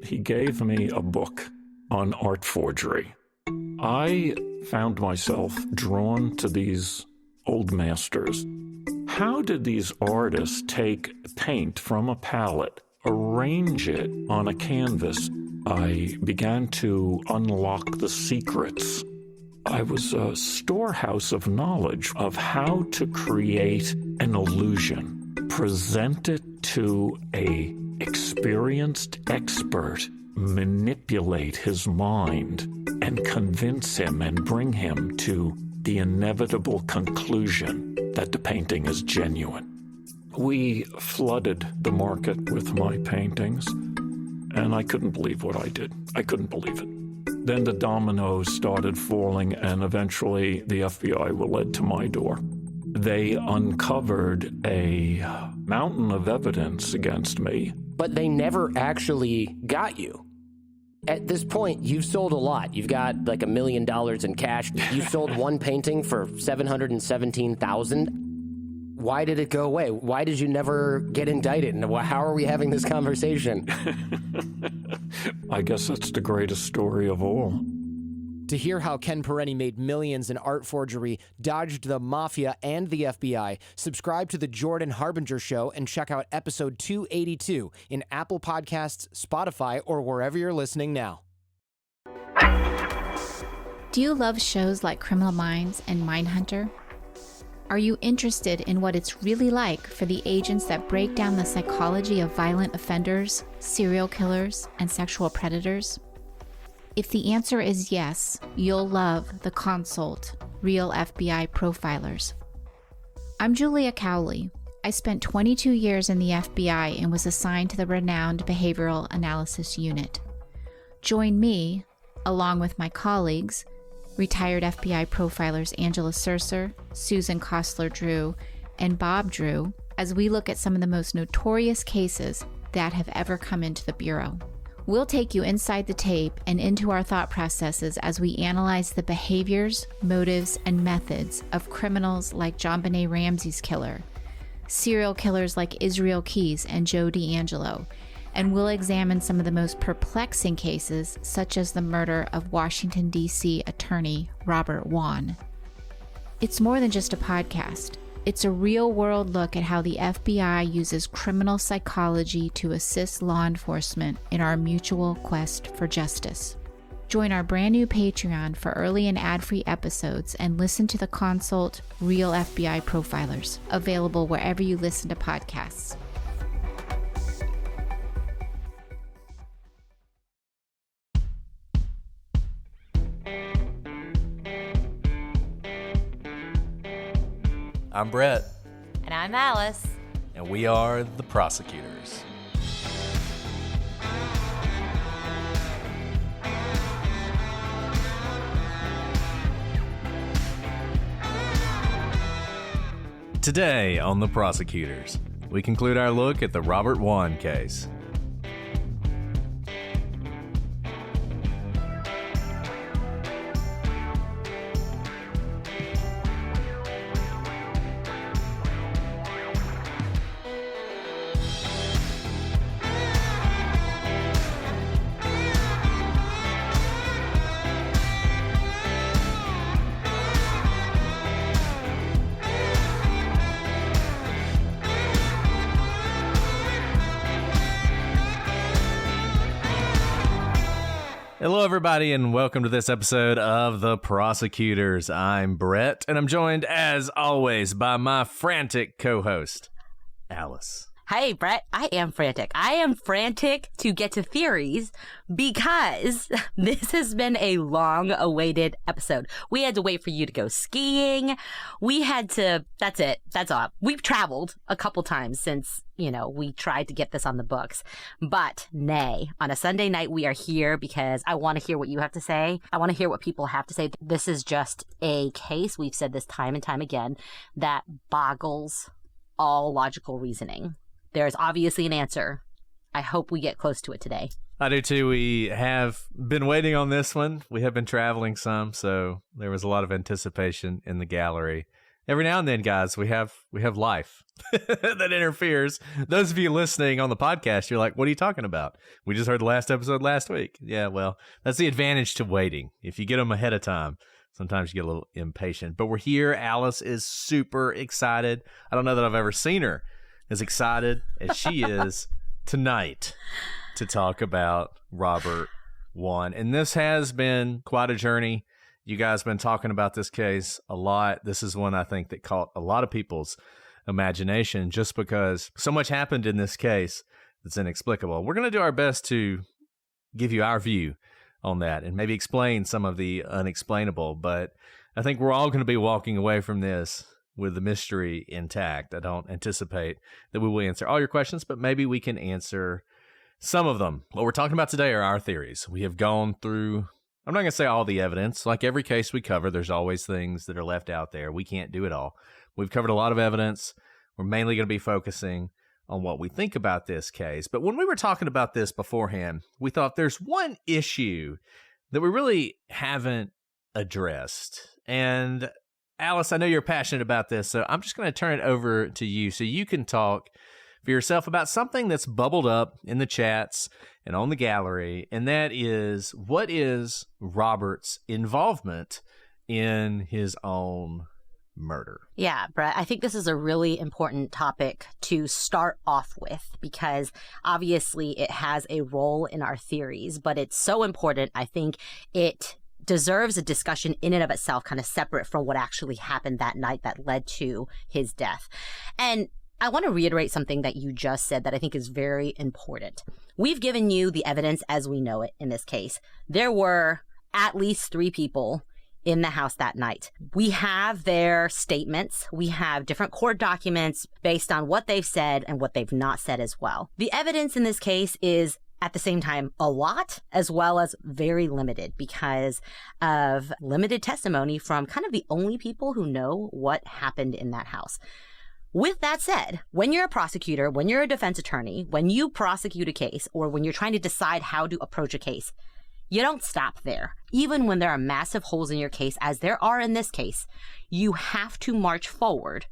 he gave me a book on art forgery. I found myself drawn to these old masters. How did these artists take paint from a palette, arrange it on a canvas? I began to unlock the secrets. I was a storehouse of knowledge of how to create an illusion, present it to an experienced expert, manipulate his mind, and convince him and bring him to the inevitable conclusion that the painting is genuine. We flooded the market with my paintings, and I couldn't believe what I did. I couldn't believe it. Then the dominoes started falling, and eventually the FBI were led to my door. They uncovered a mountain of evidence against me. But they never actually got you. At this point, you've sold a lot. You've got like $1 million in cash. You sold one painting for $717,000. Why did it go away? Why did you never get indicted? And how are we having this conversation? I guess that's the greatest story of all. To hear how Ken Perenni made millions in art forgery, dodged the mafia and the FBI, subscribe to The Jordan Harbinger Show and check out episode 282 in Apple Podcasts, Spotify, or wherever you're listening now. Do you love shows like Criminal Minds and Mindhunter? Are you interested in what it's really like for the agents that break down the psychology of violent offenders, serial killers, and sexual predators? If the answer is yes, you'll love The Consult, Real FBI Profilers. I'm Julia Cowley. I spent 22 years in the FBI and was assigned to the renowned Behavioral Analysis Unit. Join me, along with my colleagues, retired FBI profilers Angela Surser, Susan Kostler-Drew, and Bob Drew, as we look at some of the most notorious cases that have ever come into the Bureau. We'll take you inside the tape and into our thought processes as we analyze the behaviors, motives, and methods of criminals like JonBenet Ramsey's killer, serial killers like Israel Keys and Joe DeAngelo, and we'll examine some of the most perplexing cases, such as the murder of Washington, D.C. attorney Robert Wone. It's more than just a podcast. It's a real-world look at how the FBI uses criminal psychology to assist law enforcement in our mutual quest for justice. Join our brand new Patreon for early and ad-free episodes and listen to The Consult Real FBI Profilers, available wherever you listen to podcasts. I'm Brett. And I'm Alice. And we are the Prosecutors. Today on The Prosecutors, we conclude our look at the Robert Wone case. Hello, everybody, and welcome to this episode of The Prosecutors. I'm Brett, and I'm joined, as always, by my frantic co-host, Alice. Hey, Brett, I am frantic. I am frantic to get to theories because this has been a long-awaited episode. We had to wait for you to go skiing. That's it. That's all. We've traveled a couple times since, we tried to get this on the books. But, nay, on a Sunday night, we are here because I want to hear what you have to say. I want to hear what people have to say. This is just a case, we've said this time and time again, that boggles all logical reasoning. There's obviously an answer. I hope we get close to it today. I do too. We have been waiting on this one. We have been traveling some, so there was a lot of anticipation in the gallery. every now and then, guys, we have life that interferes. Those of you listening on the podcast, you're like, what are you talking about? We just heard the last episode last week. Yeah, well, that's the advantage to waiting. If you get them ahead of time, sometimes you get a little impatient. But we're here. Alice is super excited. I don't know that I've ever seen her as excited as she is tonight to talk about Robert Wone. And this has been quite a journey. You guys have been talking about this case a lot. This is one I think that caught a lot of people's imagination just because so much happened in this case that's inexplicable. We're going to do our best to give you our view on that and maybe explain some of the unexplainable. But I think we're all going to be walking away from this with the mystery intact. I don't anticipate that we will answer all your questions, but maybe we can answer some of them. What we're talking about today are our theories. We have gone through, I'm not going to say all the evidence. Like every case we cover, there's always things that are left out there. We can't do it all. We've covered a lot of evidence. We're mainly going to be focusing on what we think about this case. But when we were talking about this beforehand, we thought there's one issue that we really haven't addressed. And Alice, I know you're passionate about this, so I'm just going to turn it over to you so you can talk for yourself about something that's bubbled up in the chats and on the gallery, and that is, what is Robert's involvement in his own murder? Yeah, Brett, I think this is a really important topic to start off with because obviously it has a role in our theories, but it's so important. I think it deserves a discussion in and of itself, kind of separate from what actually happened that night that led to his death. And I want to reiterate something that you just said that I think is very important. We've given you the evidence as we know it in this case. There were at least 3 people in the house that night. We have their statements. We have different court documents based on what they've said and what they've not said as well. The evidence in this case is at the same time a lot as well as very limited because of limited testimony from kind of the only people who know what happened in that house. With that said, when you're a prosecutor, when you're a defense attorney, when you prosecute a case, or when you're trying to decide how to approach a case, you don't stop there. Even when there are massive holes in your case, as there are in this case, you have to march forward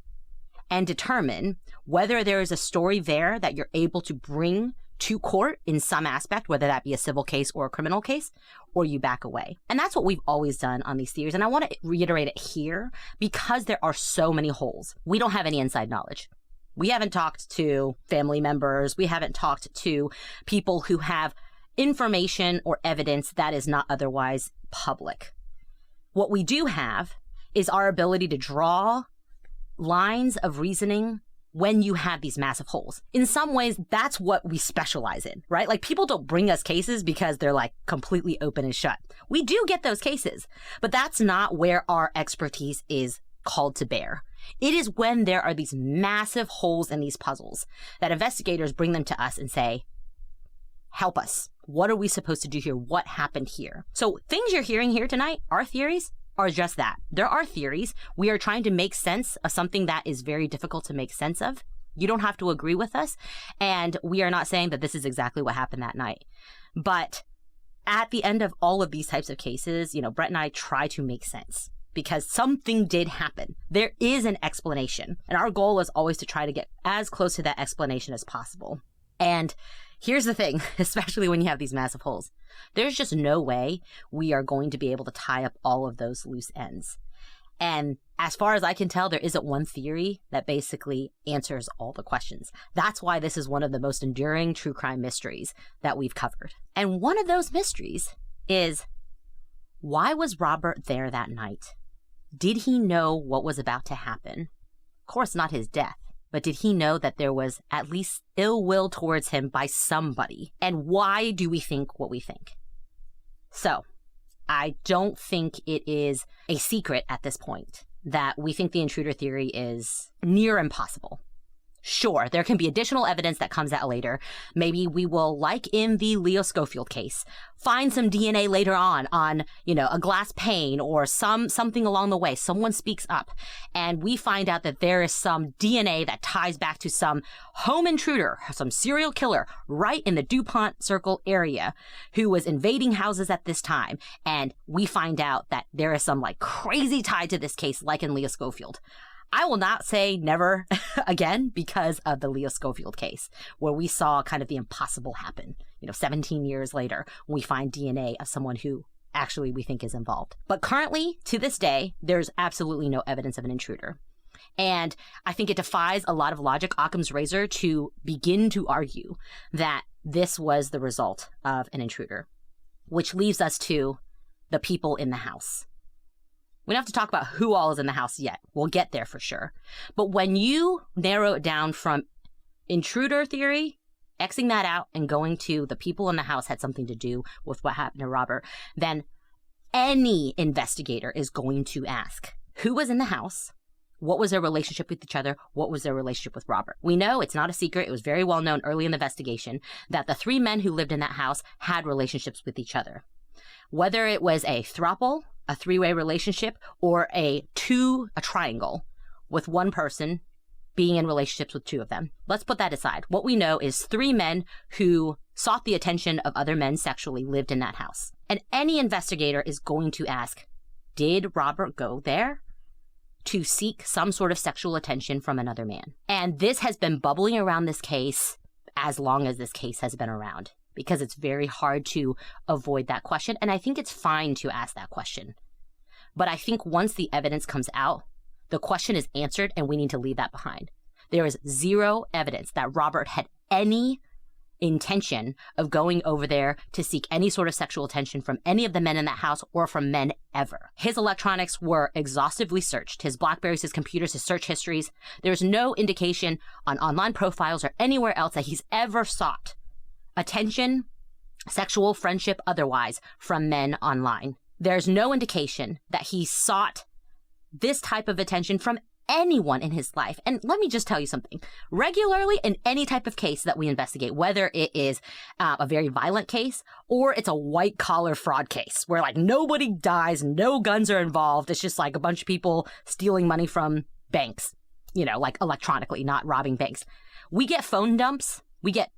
and determine whether there is a story there that you're able to bring to court in some aspect, whether that be a civil case or a criminal case, or you back away. And that's what we've always done on these theories. And I want to reiterate it here because there are so many holes. We don't have any inside knowledge. We haven't talked to family members. We haven't talked to people who have information or evidence that is not otherwise public. What we do have is our ability to draw lines of reasoning when you have these massive holes. In some ways, that's what we specialize in, right? Like people don't bring us cases because they're like completely open and shut. We do get those cases, but that's not where our expertise is called to bear. It is when there are these massive holes in these puzzles that investigators bring them to us and say, help us. What are we supposed to do here? What happened here? So things you're hearing here tonight, our theories, are just that. There are theories. We are trying to make sense of something that is very difficult to make sense of. You don't have to agree with us. And we are not saying that this is exactly what happened that night. But at the end of all of these types of cases, Brett and I try to make sense because something did happen. There is an explanation. And our goal is always to try to get as close to that explanation as possible. And here's the thing, especially when you have these massive holes. There's just no way we are going to be able to tie up all of those loose ends. And as far as I can tell, there isn't one theory that basically answers all the questions. That's why this is one of the most enduring true crime mysteries that we've covered. And one of those mysteries is, why was Robert there that night? Did he know what was about to happen? Of course, not his death. But did he know that there was at least ill will towards him by somebody? And why do we think what we think? So, I don't think it is a secret at this point that we think the intruder theory is near impossible. Sure, there can be additional evidence that comes out later. Maybe we will, like in the Leo Schofield case, find some DNA later on a glass pane or something along the way. Someone speaks up and we find out that there is some DNA that ties back to some home intruder, some serial killer right in the DuPont Circle area who was invading houses at this time. And we find out that there is some like crazy tie to this case, like in Leo Schofield. I will not say never again because of the Leah Schofield case, where we saw kind of the impossible happen. 17 years later, we find DNA of someone who actually we think is involved. But currently, to this day, there's absolutely no evidence of an intruder. And I think it defies a lot of logic, Occam's razor, to begin to argue that this was the result of an intruder, which leaves us to the people in the house. We don't have to talk about who all is in the house yet. We'll get there for sure. But when you narrow it down from intruder theory, Xing that out and going to the people in the house had something to do with what happened to Robert, then any investigator is going to ask, who was in the house? What was their relationship with each other? What was their relationship with Robert? We know, it's not a secret, it was very well known early in the investigation, that the 3 men who lived in that house had relationships with each other. Whether it was a throuple, a 3-way relationship, or a triangle with one person being in relationships with 2 of them. Let's put that aside. What we know is 3 men who sought the attention of other men sexually lived in that house. And any investigator is going to ask, did Robert go there to seek some sort of sexual attention from another man? And this has been bubbling around this case as long as this case has been around, because it's very hard to avoid that question. And I think it's fine to ask that question. But I think once the evidence comes out, the question is answered and we need to leave that behind. There is zero evidence that Robert had any intention of going over there to seek any sort of sexual attention from any of the men in that house or from men ever. His electronics were exhaustively searched. His Blackberries, his computers, his search histories. There's no indication on online profiles or anywhere else that he's ever sought attention, sexual, friendship, otherwise, from men online. There's no indication that he sought this type of attention from anyone in his life. And let me just tell you something. Regularly in any type of case that we investigate, whether it is a very violent case or it's a white collar fraud case where like nobody dies, no guns are involved. It's just like a bunch of people stealing money from banks, like electronically, not robbing banks. We get phone dumps. We get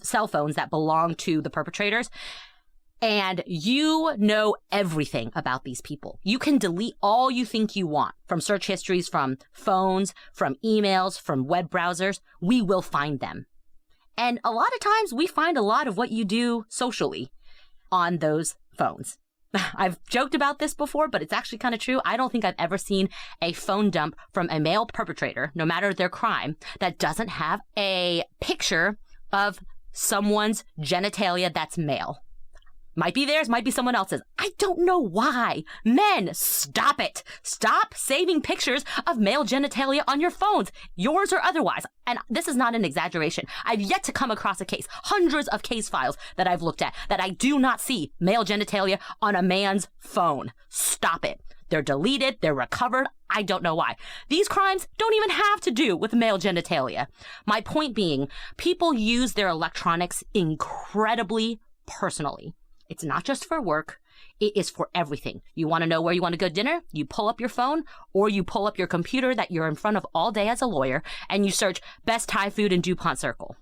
cell phones that belong to the perpetrators. And you know everything about these people. You can delete all you think you want from search histories, from phones, from emails, from web browsers. We will find them. And a lot of times we find a lot of what you do socially on those phones. I've joked about this before, but it's actually kind of true. I don't think I've ever seen a phone dump from a male perpetrator, no matter their crime, that doesn't have a picture of someone's genitalia that's male. Might be theirs, might be someone else's. I don't know why. Men, stop it. Stop saving pictures of male genitalia on your phones, yours or otherwise. And this is not an exaggeration. I've yet to come across a case, hundreds of case files that I've looked at, that I do not see male genitalia on a man's phone. Stop it. They're deleted, they're recovered. I don't know why. These crimes don't even have to do with male genitalia. My point being, people use their electronics incredibly personally. It's not just for work. It is for everything. You want to know where you want to go dinner? You pull up your phone or you pull up your computer that you're in front of all day as a lawyer and you search best Thai food in DuPont Circle.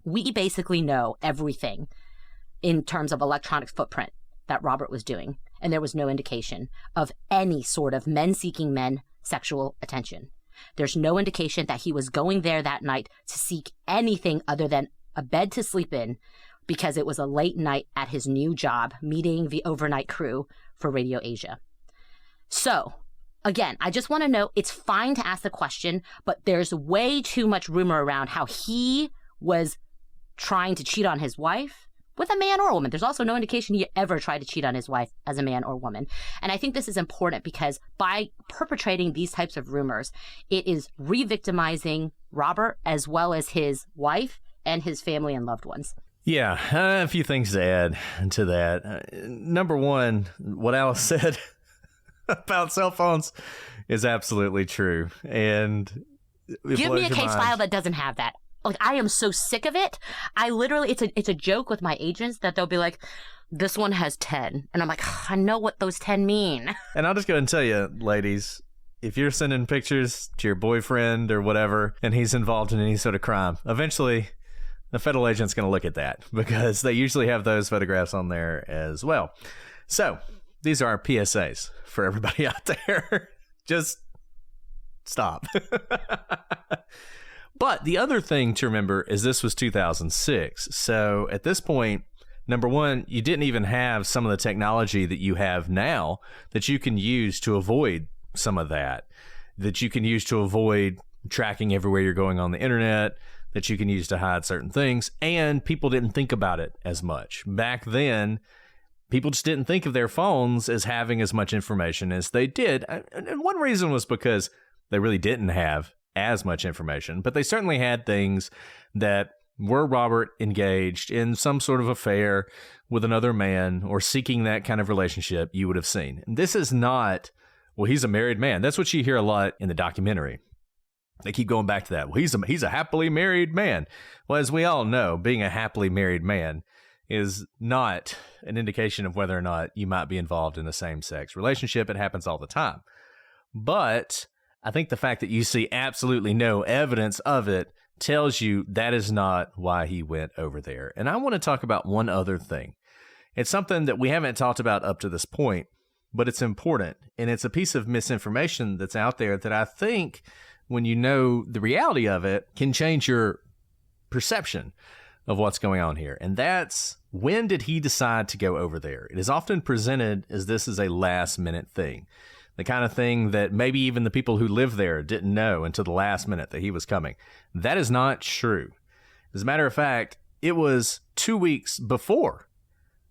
We basically know everything in terms of electronic footprint that Robert was doing. And there was no indication of any sort of men seeking men sexual attention. There's no indication that he was going there that night to seek anything other than a bed to sleep in, because it was a late night at his new job, meeting the overnight crew for Radio Asia. So, again, I just want to know, it's fine to ask the question, but there's way too much rumor around how he was trying to cheat on his wife with a man or a woman. There's also no indication he ever tried to cheat on his wife as a man or woman. And I think this is important because by perpetrating these types of rumors, it is re-victimizing Robert as well as his wife and his family and loved ones. Yeah, a few things to add to that. Number one, what Alice said about cell phones is absolutely true. And give me a case file that doesn't have that. Like, I am so sick of it. I literally, it's a joke with my agents that they'll be like, this one has 10. And I'm like, I know what those 10 mean. And I'll just go ahead and tell you, ladies, if you're sending pictures to your boyfriend or whatever, and he's involved in any sort of crime, eventually the federal agent's going to look at that because they usually have those photographs on there as well. So these are our PSAs for everybody out there. Just stop. But the other thing to remember is this was 2006. So at this point, number one, you didn't even have some of the technology that you have now that you can use to avoid some of that you can use to avoid tracking everywhere you're going on the internet, that you can use to hide certain things. And people didn't think about it as much. Back then, people just didn't think of their phones as having as much information as they did. And one reason was because they really didn't have as much information, but they certainly had things that were Robert engaged in some sort of affair with another man or seeking that kind of relationship, you would have seen. And this is not, well, he's a married man. That's what you hear a lot in the documentary. They keep going back to that. Well, he's a happily married man. Well, as we all know, being a happily married man is not an indication of whether or not you might be involved in a same-sex relationship. It happens all the time. But I think the fact that you see absolutely no evidence of it tells you that is not why he went over there. And I want to talk about one other thing. It's something that we haven't talked about up to this point, but it's important. And it's a piece of misinformation that's out there that I think, when you know the reality of it, can change your perception of what's going on here. And that's, when did he decide to go over there? It is often presented as this is a last-minute thing. The kind of thing that maybe even the people who live there didn't know until the last minute that he was coming. That is not true. As a matter of fact, it was 2 weeks before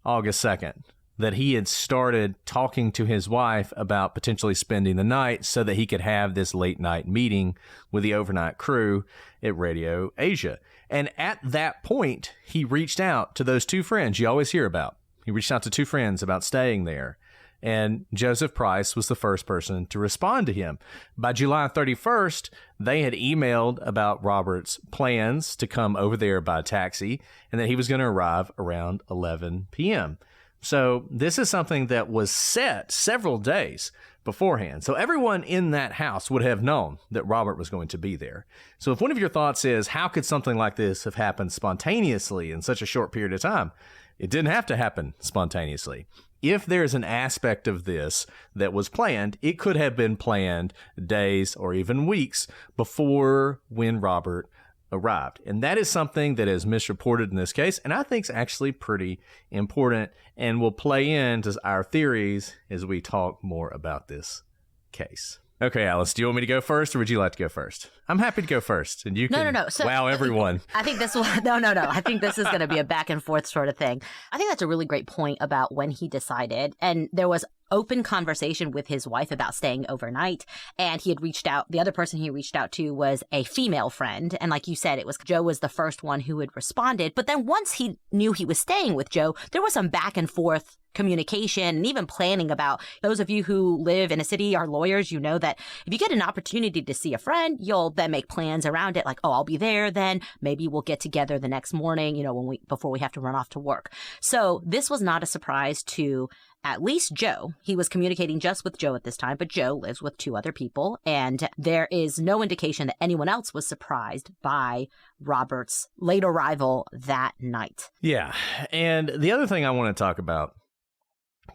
August 2nd that he had started talking to his wife about potentially spending the night so that he could have this late night meeting with the overnight crew at Radio Asia. And at that point, he reached out to those two friends you always hear about. He reached out to two friends about staying there. And Joseph Price was the first person to respond to him. By July 31st, they had emailed about Robert's plans to come over there by taxi and that he was going to arrive around 11 p.m. So this is something that was set several days beforehand. So everyone in that house would have known that Robert was going to be there. So if one of your thoughts is, how could something like this have happened spontaneously in such a short period of time? It didn't have to happen spontaneously. If there's an aspect of this that was planned, it could have been planned days or even weeks before when Robert arrived. And that is something that is misreported in this case, and I think is actually pretty important and will play into our theories as we talk more about this case. Okay, Alice, do you want me to go first, or would you like to go first? I'm happy to go first, and you can So, wow everyone. I think this will, no. I think this is going to be a back and forth sort of thing. I think that's a really great point about when he decided, and there was open conversation with his wife about staying overnight, and he had reached out. The other person he reached out to was a female friend, and like you said, it was Joe was the first one who had responded. But then once he knew he was staying with Joe, there was some back and forth communication and even planning about. Those of you who live in a city are lawyers, you know that if you get an opportunity to see a friend, you'll then make plans around it, like, oh, I'll be there then, maybe we'll get together the next morning, before we have to run off to work. So this was not a surprise to at least Joe. He was communicating just with Joe at this time, but Joe lives with two other people, and there is no indication that anyone else was surprised by Robert's late arrival that night. Yeah, and the other thing I want to talk about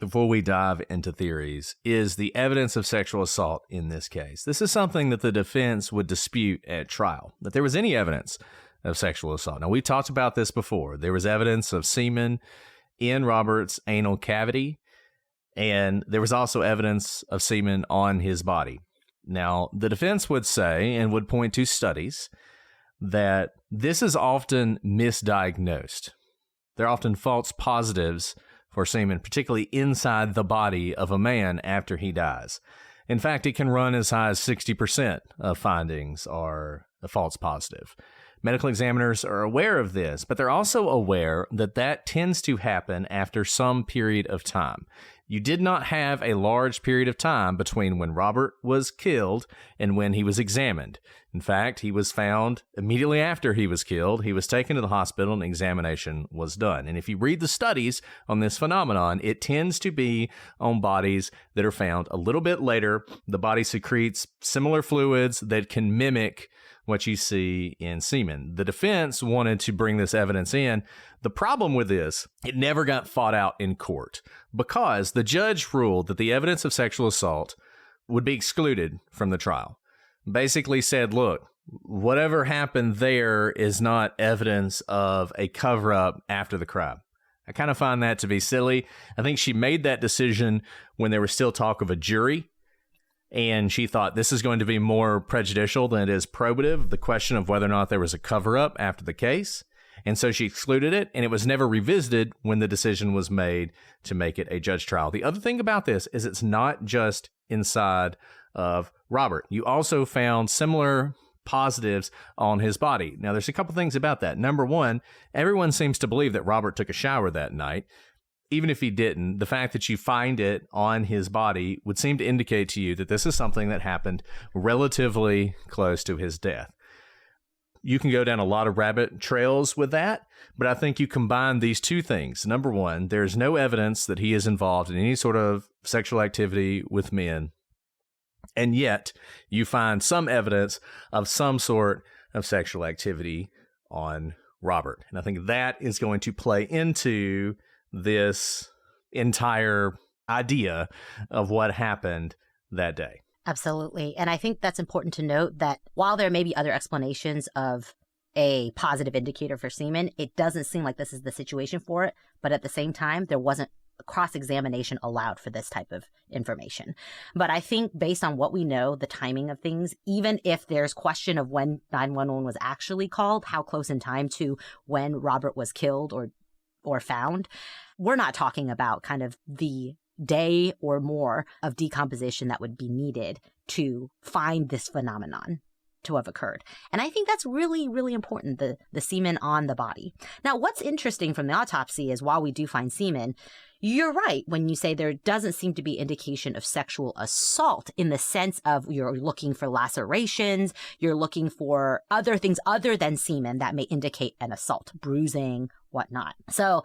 before we dive into theories is the evidence of sexual assault in this case. This is something that the defense would dispute at trial, that there was any evidence of sexual assault. Now, we talked about this before. There was evidence of semen in Robert's anal cavity, and there was also evidence of semen on his body. Now, the defense would say, and would point to studies, that this is often misdiagnosed. There are often false positives for semen, particularly inside the body of a man after he dies. In fact, it can run as high as 60% of findings are a false positive. Medical examiners are aware of this, but they're also aware that that tends to happen after some period of time. You did not have a large period of time between when Robert was killed and when he was examined. In fact, he was found immediately after he was killed. He was taken to the hospital and examination was done. And if you read the studies on this phenomenon, it tends to be on bodies that are found a little bit later. The body secretes similar fluids that can mimic what you see in semen. The defense wanted to bring this evidence in. The problem with this, it never got fought out in court because the judge ruled that the evidence of sexual assault would be excluded from the trial basically said, look, whatever happened there is not evidence of a cover-up after the crime. I kind of find that to be silly. I think she made that decision when there was still talk of a jury, and she thought this is going to be more prejudicial than it is probative, the question of whether or not there was a cover-up after the case. And so she excluded it, and it was never revisited when the decision was made to make it a judge trial. The other thing about this is it's not just inside of Robert. You also found similar positives on his body. Now, there's a couple things about that. Number one, everyone seems to believe that Robert took a shower that night. Even if he didn't, the fact that you find it on his body would seem to indicate to you that this is something that happened relatively close to his death. You can go down a lot of rabbit trails with that, but I think you combine these two things. Number one, there's no evidence that he is involved in any sort of sexual activity with men, and yet you find some evidence of some sort of sexual activity on Robert. And I think that is going to play into this entire idea of what happened that day. Absolutely. And I think that's important to note that while there may be other explanations of a positive indicator for semen, it doesn't seem like this is the situation for it. But at the same time, there wasn't cross-examination allowed for this type of information. But I think based on what we know, the timing of things, even if there's question of when 911 was actually called, how close in time to when Robert was killed or found, we're not talking about kind of the day or more of decomposition that would be needed to find this phenomenon to have occurred. And I think that's really, really important, the semen on the body. Now, what's interesting from the autopsy is while we do find semen, you're right when you say there doesn't seem to be indication of sexual assault in the sense of you're looking for lacerations, you're looking for other things other than semen that may indicate an assault, bruising, whatnot. So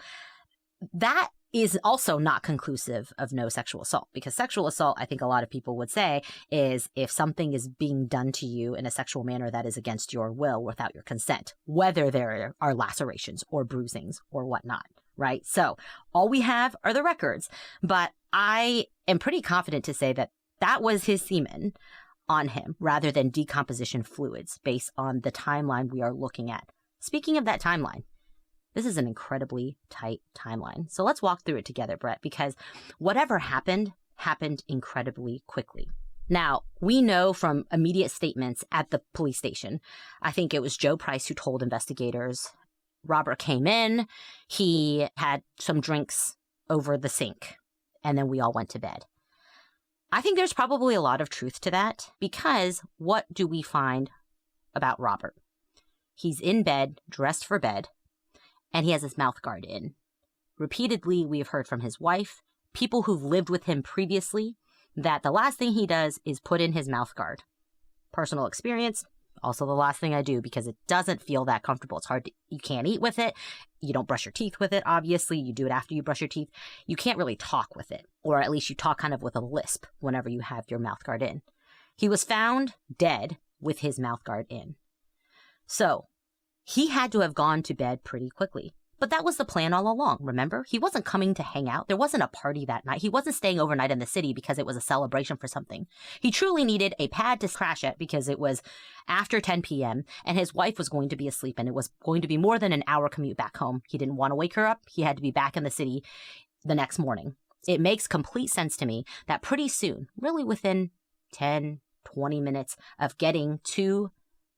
that is also not conclusive of no sexual assault, because sexual assault, I think a lot of people would say, is if something is being done to you in a sexual manner that is against your will without your consent, whether there are lacerations or bruisings or whatnot, right? So all we have are the records, but I am pretty confident to say that that was his semen on him rather than decomposition fluids based on the timeline we are looking at. Speaking of that timeline, this is an incredibly tight timeline. So let's walk through it together, Brett, because whatever happened incredibly quickly. Now, we know from immediate statements at the police station, I think it was Joe Price who told investigators, Robert came in, he had some drinks over the sink, and then we all went to bed. I think there's probably a lot of truth to that, because what do we find about Robert? He's in bed, dressed for bed, and he has his mouth guard in. Repeatedly, we have heard from his wife, people who've lived with him previously, that the last thing he does is put in his mouth guard. Personal experience, also the last thing I do, because it doesn't feel that comfortable. It's hard to, you can't eat with it. You don't brush your teeth with it, obviously. You do it after you brush your teeth. You can't really talk with it, or at least you talk kind of with a lisp whenever you have your mouth guard in. He was found dead with his mouth guard in. So, he had to have gone to bed pretty quickly. But that was the plan all along, remember? He wasn't coming to hang out. There wasn't a party that night. He wasn't staying overnight in the city because it was a celebration for something. He truly needed a pad to crash at because it was after 10 p.m. and his wife was going to be asleep and it was going to be more than an hour commute back home. He didn't want to wake her up. He had to be back in the city the next morning. It makes complete sense to me that pretty soon, really within 10, 20 minutes of getting to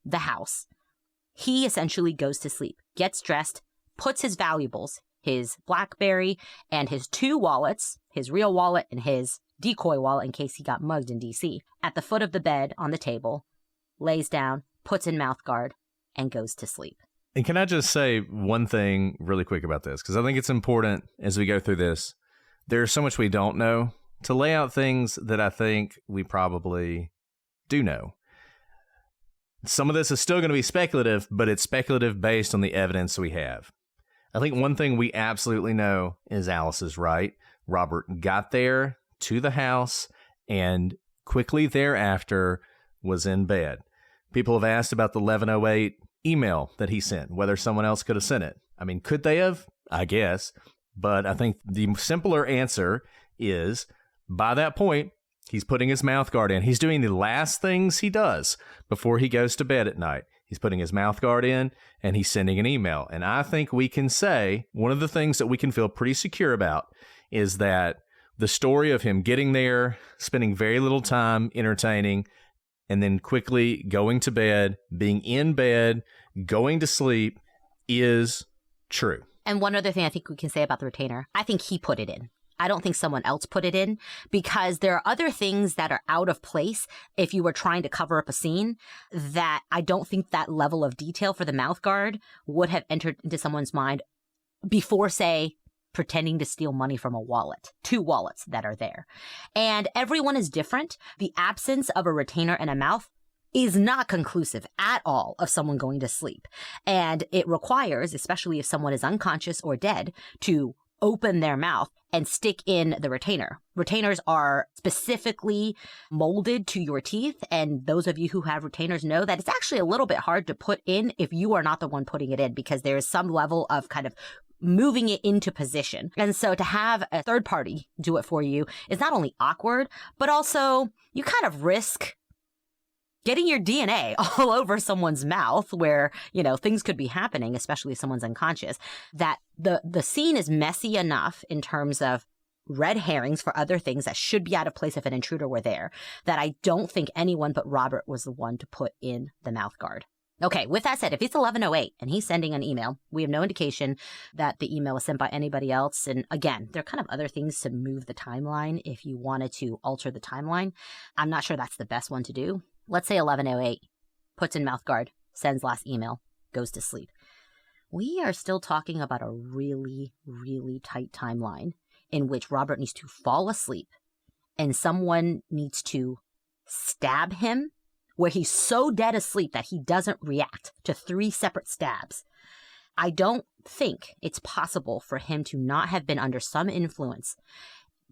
the house, he essentially goes to sleep, gets dressed, puts his valuables, his BlackBerry and his 2 wallets, his real wallet and his decoy wallet in case he got mugged in DC, at the foot of the bed on the table, lays down, puts in mouth guard, and goes to sleep. And can I just say one thing really quick about this? Because I think it's important as we go through this. There's so much we don't know, to lay out things that I think we probably do know. Some of this is still going to be speculative, but it's speculative based on the evidence we have. I think one thing we absolutely know is Alice is right. Robert got there to the house and quickly thereafter was in bed. People have asked about the 11:08 email that he sent, whether someone else could have sent it. I mean, could they have? I guess. But I think the simpler answer is, by that point, He's putting his mouth guard in. He's doing the last things he does before he goes to bed at night. He's putting his mouth guard in, and he's sending an email. And I think we can say one of the things that we can feel pretty secure about is that the story of him getting there, spending very little time entertaining, and then quickly going to bed, being in bed, going to sleep is true. And one other thing I think we can say about the retainer, I think he put it in. I don't think someone else put it in, because there are other things that are out of place if you were trying to cover up a scene, that I don't think that level of detail for the mouth guard would have entered into someone's mind before, say, pretending to steal money from a wallet, 2 wallets that are there. And everyone is different. The absence of a retainer and a mouth is not conclusive at all of someone going to sleep. And it requires, especially if someone is unconscious or dead, to open their mouth and stick in the retainer. Retainers are specifically molded to your teeth, and those of you who have retainers know that it's actually a little bit hard to put in if you are not the one putting it in, because there is some level of kind of moving it into position. And so to have a third party do it for you is not only awkward, but also you kind of risk getting your DNA all over someone's mouth where, you know, things could be happening, especially if someone's unconscious, that the scene is messy enough in terms of red herrings for other things that should be out of place if an intruder were there, that I don't think anyone but Robert was the one to put in the mouth guard. Okay, with that said, if it's 11:08 and he's sending an email, we have no indication that the email was sent by anybody else. And again, there are kind of other things to move the timeline if you wanted to alter the timeline. I'm not sure that's the best one to do. Let's say 11:08, puts in mouth guard, sends last email, goes to sleep. We are still talking about a really, really tight timeline in which Robert needs to fall asleep and someone needs to stab him where he's so dead asleep that he doesn't react to 3 separate stabs. I don't think it's possible for him to not have been under some influence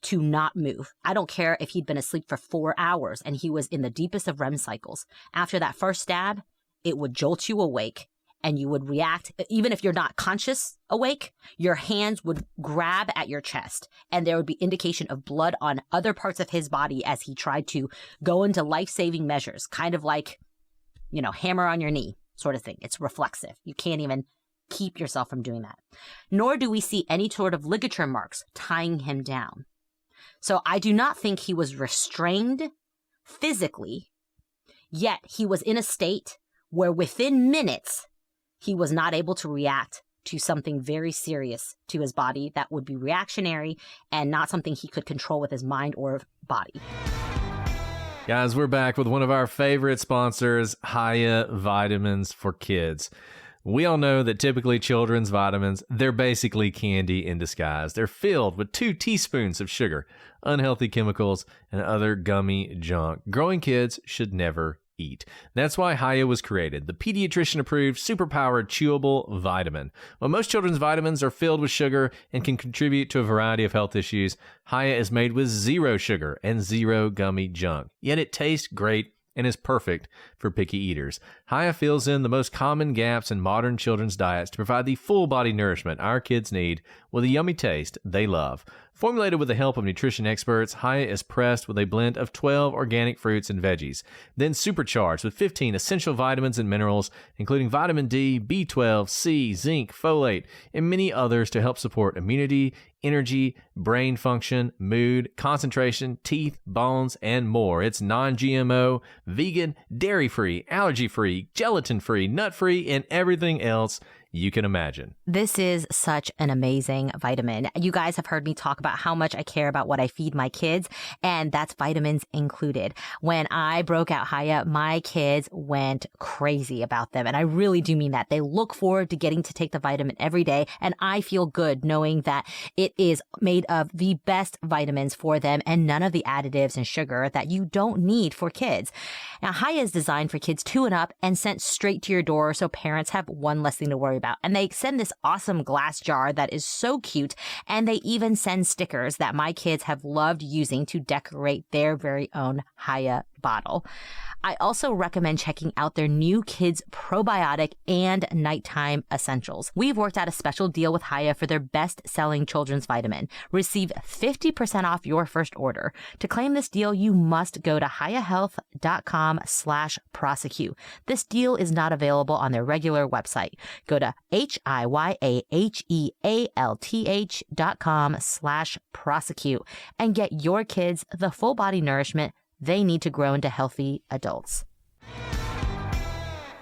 to not move. I don't care if he'd been asleep for 4 hours and he was in the deepest of REM cycles. After that first stab, it would jolt you awake and you would react. Even if you're not conscious awake, your hands would grab at your chest and there would be indication of blood on other parts of his body as he tried to go into life-saving measures, kind of like, you know, hammer on your knee sort of thing. It's reflexive. You can't even keep yourself from doing that. Nor do we see any sort of ligature marks tying him down. So I do not think he was restrained physically, yet he was in a state where within minutes, he was not able to react to something very serious to his body that would be reactionary and not something he could control with his mind or body. Guys, we're back with one of our favorite sponsors, Hiya Vitamins for Kids. We all know that typically children's vitamins, they're basically candy in disguise. They're filled with 2 teaspoons of sugar, unhealthy chemicals, and other gummy junk growing kids should never eat. That's why Hiya was created, the pediatrician-approved, super-powered, chewable vitamin. While most children's vitamins are filled with sugar and can contribute to a variety of health issues, Hiya is made with 0 sugar and 0 gummy junk. Yet it tastes great and is perfect for picky eaters. Hiya fills in the most common gaps in modern children's diets to provide the full body nourishment our kids need with a yummy taste they love. Formulated with the help of nutrition experts, Hiya is pressed with a blend of 12 organic fruits and veggies, then supercharged with 15 essential vitamins and minerals, including vitamin D, B12, C, zinc, folate, and many others to help support immunity, energy, brain function, mood, concentration, teeth, bones, and more. It's non-GMO, vegan, dairy-free, allergy-free, gelatin-free, nut-free, and everything else you can imagine. This is such an amazing vitamin. You guys have heard me talk about how much I care about what I feed my kids, and that's vitamins included. When I broke out Hiya, my kids went crazy about them, and I really do mean that. They look forward to getting to take the vitamin every day, and I feel good knowing that it is made of the best vitamins for them and none of the additives and sugar that you don't need for kids. Now, Hiya is designed for kids 2 and up and sent straight to your door so parents have one less thing to worry about. And they send this awesome glass jar that is so cute, and they even send stickers that my kids have loved using to decorate their very own Hiya bottle. I also recommend checking out their new kids probiotic and nighttime essentials. We've worked out a special deal with Hiya for their best-selling children's vitamin. Receive 50% off your first order. To claim this deal, you must go to hiyahealth.com/prosecute. This deal is not available on their regular website. Go to hiyahealth.com/prosecute and get your kids the full body nourishment they need to grow into healthy adults.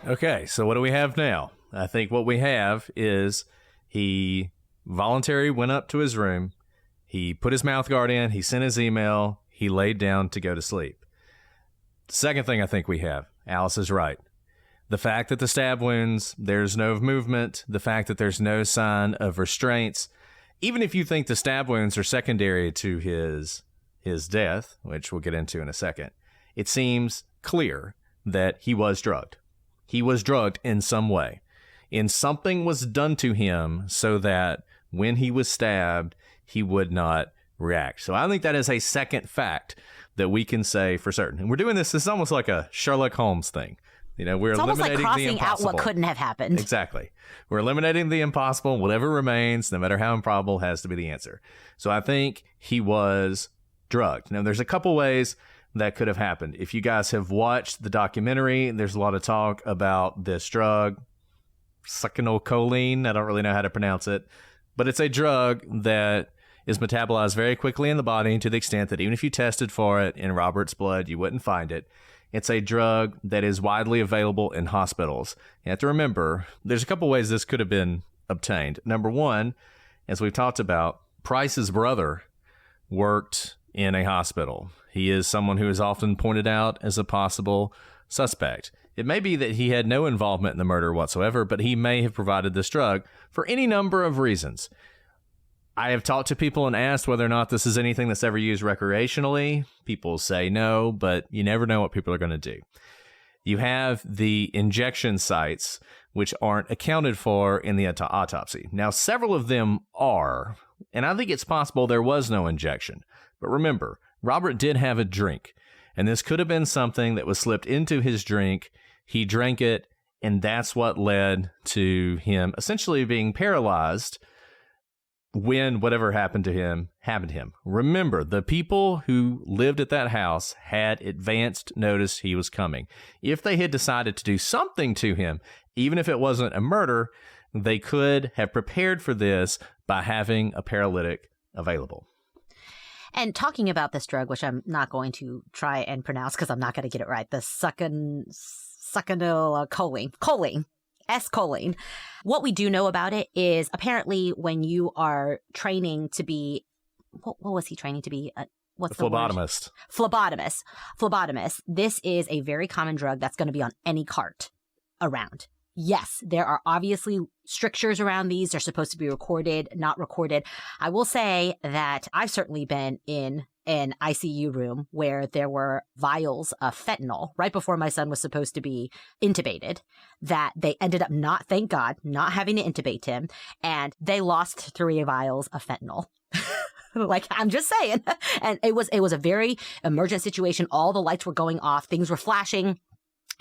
Okay, so what do we have now? I think what we have is he voluntarily went up to his room, he put his mouth guard in, he sent his email, he laid down to go to sleep. Second thing I think we have, Alice is right. The fact that the stab wounds, there's no movement, the fact that there's no sign of restraints, even if you think the stab wounds are secondary to his death, which we'll get into in a second, it seems clear that he was drugged. He was drugged in some way. And something was done to him so that when he was stabbed, he would not react. So I think that is a second fact that we can say for certain. And we're doing this is almost like a Sherlock Holmes thing. You know, we're it's almost eliminating like the crossing impossible. out what couldn't have happened. Exactly. We're eliminating the impossible. Whatever remains, no matter how improbable, has to be the answer. So I think he was drugged. Now, there's a couple ways that could have happened. If you guys have watched the documentary, there's a lot of talk about this drug, succinylcholine. I don't really know how to pronounce it, but it's a drug that is metabolized very quickly in the body to the extent that even if you tested for it in Robert's blood, you wouldn't find it. It's a drug that is widely available in hospitals. You have to remember, there's a couple ways this could have been obtained. Number one, as we've talked about, Price's brother worked in a hospital. He is someone who is often pointed out as a possible suspect. It may be that he had no involvement in the murder whatsoever, but he may have provided this drug for any number of reasons. I have talked to people and asked whether or not this is anything that's ever used recreationally. People say no, but you never know what people are going to do. You have the injection sites, which aren't accounted for in the autopsy. Now, several of them are, and I think it's possible there was no injection. But remember, Robert did have a drink, and this could have been something that was slipped into his drink. He drank it, and that's what led to him essentially being paralyzed when whatever happened to him happened to him. Remember, the people who lived at that house had advanced notice he was coming. If they had decided to do something to him, even if it wasn't a murder, they could have prepared for this by having a paralytic available. And talking about this drug, which I'm not going to try and pronounce because I'm not going to get it right, the succinylcholine, S-choline. What we do know about it is apparently when you are training to be, what was he training to be? What's the phlebotomist? Phlebotomist. This is a very common drug that's going to be on any cart around. Yes, there are obviously strictures around these. They're supposed to be recorded, not recorded. I will say that I've certainly been in an ICU room where there were vials of fentanyl right before my son was supposed to be intubated that they ended up not, thank God, not having to intubate him. And they lost 3 vials of fentanyl. Like, I'm just saying. And it was a very emergent situation. All the lights were going off. Things were flashing.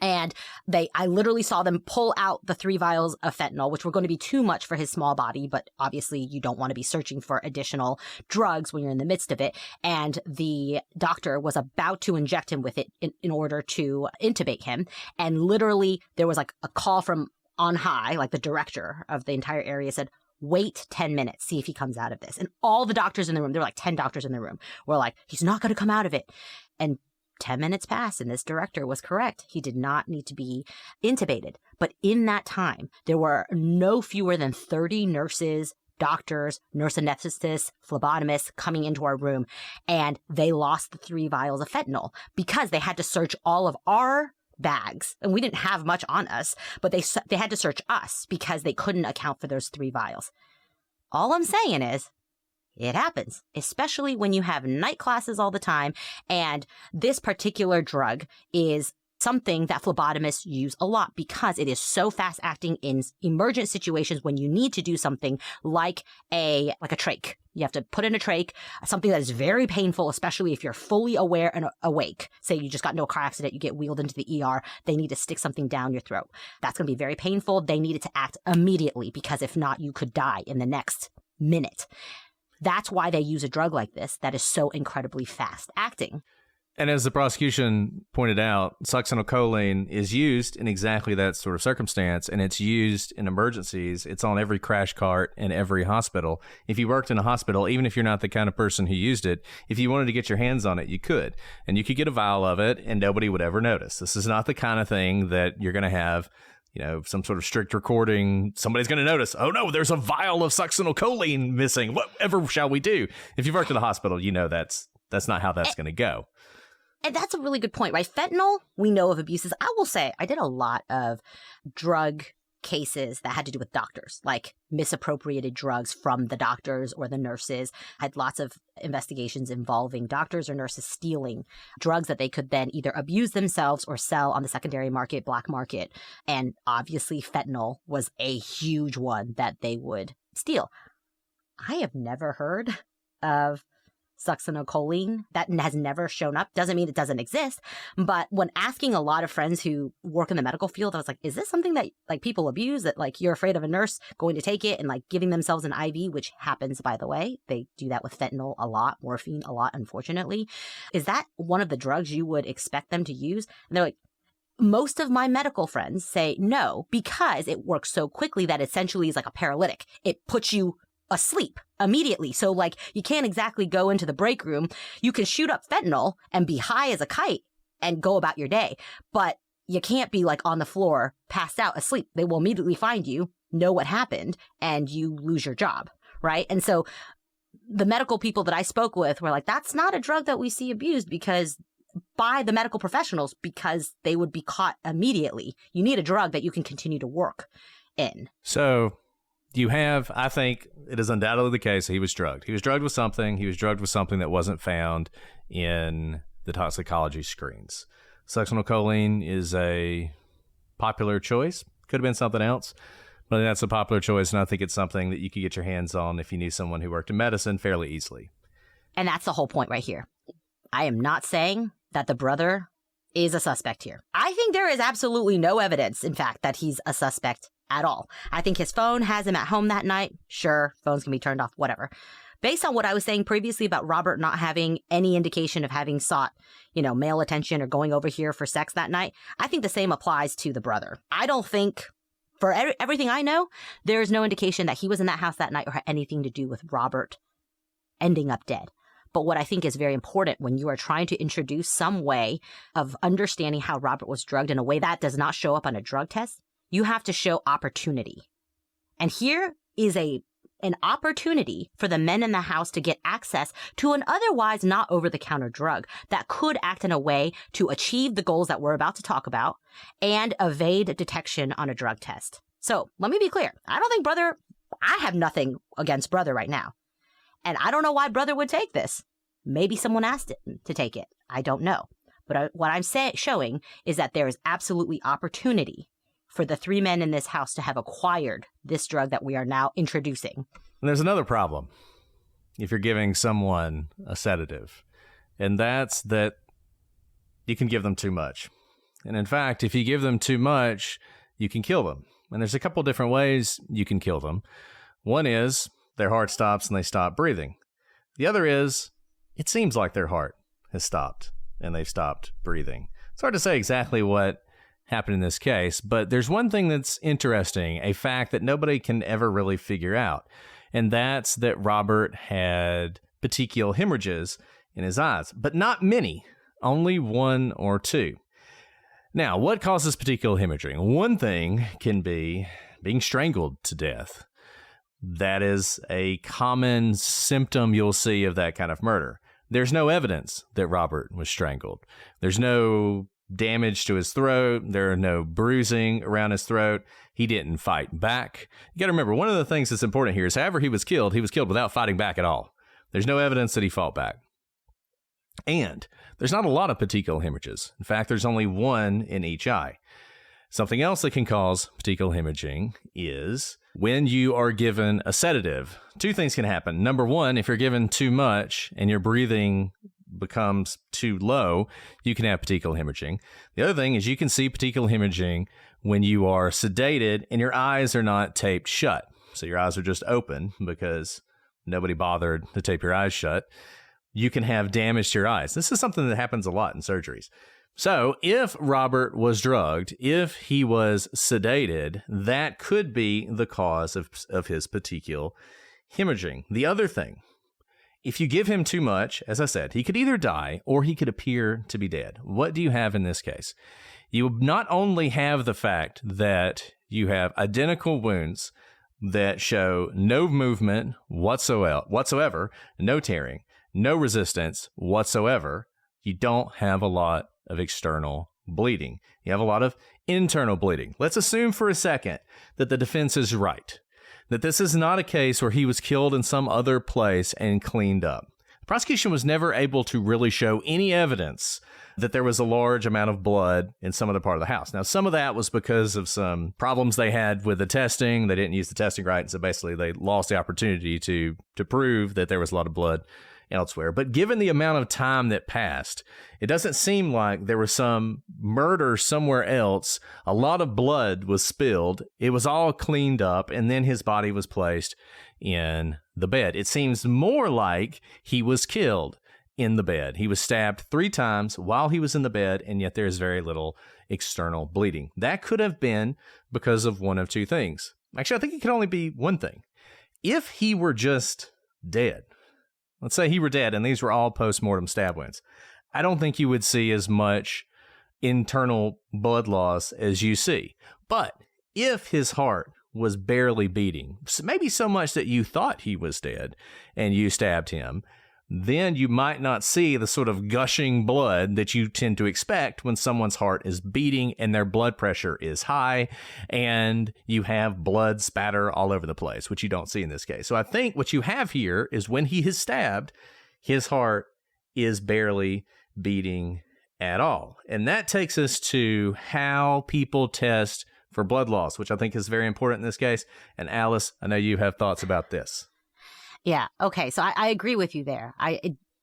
And I literally saw them pull out the 3 vials of fentanyl, which were going to be too much for his small body. But obviously, you don't want to be searching for additional drugs when you're in the midst of it. And the doctor was about to inject him with it in order to intubate him. And literally, there was like a call from on high, like the director of the entire area said, wait 10 minutes, see if he comes out of this. And all the doctors in the room, there were like 10 doctors in the room, were like, he's not going to come out of it. And 10 minutes passed, and this director was correct. He did not need to be intubated. But in that time, there were no fewer than 30 nurses, doctors, nurse anesthetists, phlebotomists coming into our room, and they lost the 3 vials of fentanyl because they had to search all of our bags. And we didn't have much on us, but they had to search us because they couldn't account for those 3 vials. All I'm saying is, it happens, especially when you have night classes all the time. And this particular drug is something that phlebotomists use a lot because it is so fast acting in emergent situations when you need to do something like a trach. You have to put in a trach, something that is very painful, especially if you're fully aware and awake. Say you just got into a car accident, you get wheeled into the ER, they need to stick something down your throat. That's going to be very painful. They need it to act immediately because if not, you could die in the next minute. That's why they use a drug like this that is so incredibly fast acting. And as the prosecution pointed out, succinylcholine is used in exactly that sort of circumstance, and it's used in emergencies. It's on every crash cart in every hospital. If you worked in a hospital, even if you're not the kind of person who used it, if you wanted to get your hands on it, you could. And you could get a vial of it, and nobody would ever notice. This is not the kind of thing that you're going to have, some sort of strict recording. Somebody's going to notice, oh no, there's a vial of succinylcholine missing. Whatever shall we do? If you've worked in a hospital, that's not how that's going to go. And that's a really good point, right? Fentanyl, we know of abuses. I will say I did a lot of drug cases that had to do with doctors, like misappropriated drugs from the doctors or the nurses. I had lots of investigations involving doctors or nurses stealing drugs that they could then either abuse themselves or sell on the secondary market, black market. And obviously fentanyl was a huge one that they would steal. I have never heard of succinylcholine. That has never shown up. Doesn't mean it doesn't exist. But when asking a lot of friends who work in the medical field, I was like, is this something that people abuse, that you're afraid of a nurse going to take it and giving themselves an IV, which happens, by the way. They do that with fentanyl a lot, morphine a lot, unfortunately. Is that one of the drugs you would expect them to use? And they're like, most of my medical friends say no, because it works so quickly that essentially is like a paralytic. It puts you asleep immediately. So you can't exactly go into the break room. You can shoot up fentanyl and be high as a kite and go about your day, but you can't be on the floor, passed out, asleep. They will immediately find you, know what happened, and you lose your job, right? And so the medical people that I spoke with were like, that's not a drug that we see abused by the medical professionals because they would be caught immediately. You need a drug that you can continue to work in. So I think it is undoubtedly the case that he was drugged. He was drugged with something. He was drugged with something that wasn't found in the toxicology screens. Succinylcholine is a popular choice. Could have been something else, but that's a popular choice, and I think it's something that you could get your hands on if you knew someone who worked in medicine fairly easily. And that's the whole point right here. I am not saying that the brother is a suspect here. I think there is absolutely no evidence, in fact, that he's a suspect at all. I think his phone has him at home that night. Sure, phones can be turned off, whatever. Based on what I was saying previously about Robert not having any indication of having sought, male attention or going over here for sex that night, I think the same applies to the brother. I don't think, for everything I know, there is no indication that he was in that house that night or had anything to do with Robert ending up dead. But what I think is very important when you are trying to introduce some way of understanding how Robert was drugged in a way that does not show up on a drug test, you have to show opportunity. And here is an opportunity for the men in the house to get access to an otherwise not over-the-counter drug that could act in a way to achieve the goals that we're about to talk about and evade detection on a drug test. So let me be clear. I have nothing against brother right now. And I don't know why brother would take this. Maybe someone asked him to take it. I don't know. But what I'm showing is that there is absolutely opportunity for the three men in this house to have acquired this drug that we are now introducing. And there's another problem if you're giving someone a sedative, and that's that you can give them too much. And in fact, if you give them too much, you can kill them. And there's a couple different ways you can kill them. One is their heart stops and they stop breathing. The other is it seems like their heart has stopped and they've stopped breathing. It's hard to say exactly what happened in this case, but there's one thing that's interesting, a fact that nobody can ever really figure out, and that's that Robert had petechial hemorrhages in his eyes, but not many, only one or two. Now, what causes petechial hemorrhaging? One thing can be being strangled to death. That is a common symptom you'll see of that kind of murder. There's no evidence that Robert was strangled. There's no damage to his throat. There are no bruising around his throat. He didn't fight back. You got to remember, one of the things that's important here is however he was killed without fighting back at all. There's no evidence that he fought back. And there's not a lot of petechial hemorrhages. In fact, there's only one in each eye. Something else that can cause petechial hemorrhaging is when you are given a sedative. Two things can happen. Number one, if you're given too much and your breathing becomes too low, you can have petechial hemorrhaging. The other thing is you can see petechial hemorrhaging when you are sedated and your eyes are not taped shut. So your eyes are just open because nobody bothered to tape your eyes shut. You can have damage to your eyes. This is something that happens a lot in surgeries. So if Robert was drugged, if he was sedated, that could be the cause of his petechial hemorrhaging. The other thing, if you give him too much, as I said, he could either die or he could appear to be dead. What do you have in this case? You not only have the fact that you have identical wounds that show no movement whatsoever, no tearing, no resistance whatsoever, you don't have a lot of external bleeding. You have a lot of internal bleeding. Let's assume for a second that the defense is right, that this is not a case where he was killed in some other place and cleaned up. The prosecution was never able to really show any evidence that there was a large amount of blood in some other part of the house. Now, some of that was because of some problems they had with the testing. They didn't use the testing right, and so basically they lost the opportunity to prove that there was a lot of blood elsewhere. But given the amount of time that passed, it doesn't seem like there was some murder somewhere else. A lot of blood was spilled. It was all cleaned up, and then his body was placed in the bed. It seems more like he was killed in the bed. He was stabbed 3 times while he was in the bed, and yet there's very little external bleeding. That could have been because of one of two things. Actually, I think it could only be one thing. If he were just dead, let's say he were dead and these were all post-mortem stab wounds, I don't think you would see as much internal blood loss as you see. But if his heart was barely beating, maybe so much that you thought he was dead and you stabbed him, then you might not see the sort of gushing blood that you tend to expect when someone's heart is beating and their blood pressure is high and you have blood spatter all over the place, which you don't see in this case. So I think what you have here is when he is stabbed, his heart is barely beating at all. And that takes us to how people test for blood loss, which I think is very important in this case. And Alice, I know you have thoughts about this. Yeah. Okay. So I agree with you there.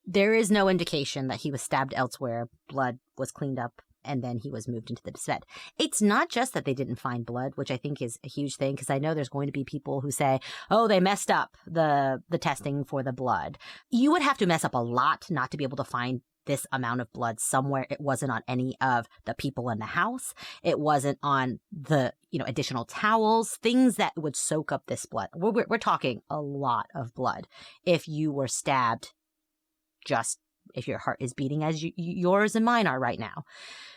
There is no indication that he was stabbed elsewhere. Blood was cleaned up and then he was moved into the bed. It's not just that they didn't find blood, which I think is a huge thing, because I know there's going to be people who say, oh, they messed up the testing for the blood. You would have to mess up a lot not to be able to find this amount of blood somewhere. It wasn't on any of the people in the house. It wasn't on the, additional towels, things that would soak up this blood. We're talking a lot of blood if you were stabbed, just if your heart is beating as yours and mine are right now.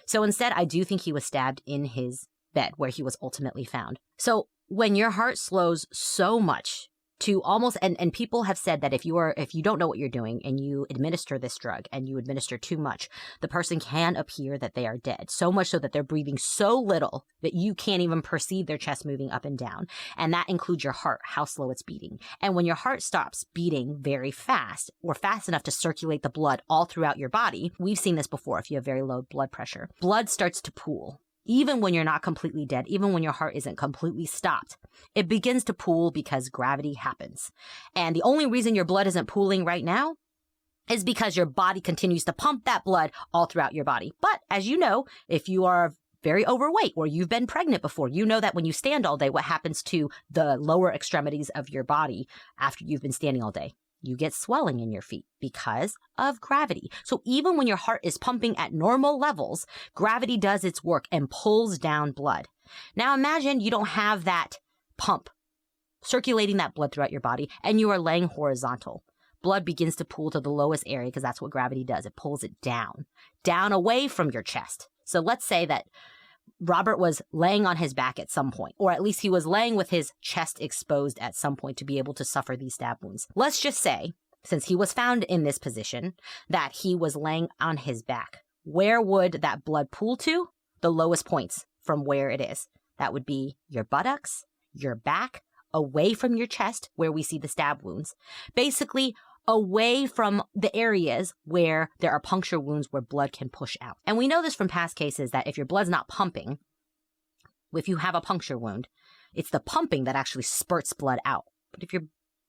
So instead, I do think he was stabbed in his bed where he was ultimately found. So when your heart slows so much to almost, and people have said that if you don't know what you're doing and you administer this drug and you administer too much, the person can appear that they are dead. So much so that they're breathing so little that you can't even perceive their chest moving up and down. And that includes your heart, how slow it's beating. And when your heart stops beating very fast or fast enough to circulate the blood all throughout your body, we've seen this before if you have very low blood pressure, blood starts to pool. Even when you're not completely dead, even when your heart isn't completely stopped, it begins to pool because gravity happens. And the only reason your blood isn't pooling right now is because your body continues to pump that blood all throughout your body. But as you know, if you are very overweight or you've been pregnant before, you know that when you stand all day, what happens to the lower extremities of your body after you've been standing all day? You get swelling in your feet because of gravity. So even when your heart is pumping at normal levels, gravity does its work and pulls down blood. Now imagine you don't have that pump circulating that blood throughout your body and you are laying horizontal. Blood begins to pool to the lowest area because that's what gravity does. It pulls it down away from your chest. So let's say that Robert was laying on his back at some point, or at least he was laying with his chest exposed at some point to be able to suffer these stab wounds. Let's just say, since he was found in this position, that he was laying on his back. Where would that blood pool to? The lowest points from where it is. That would be your buttocks, your back, away from your chest, where we see the stab wounds. Basically, away from the areas where there are puncture wounds where blood can push out. And we know this from past cases that if your blood's not pumping, if you have a puncture wound, it's the pumping that actually spurts blood out. But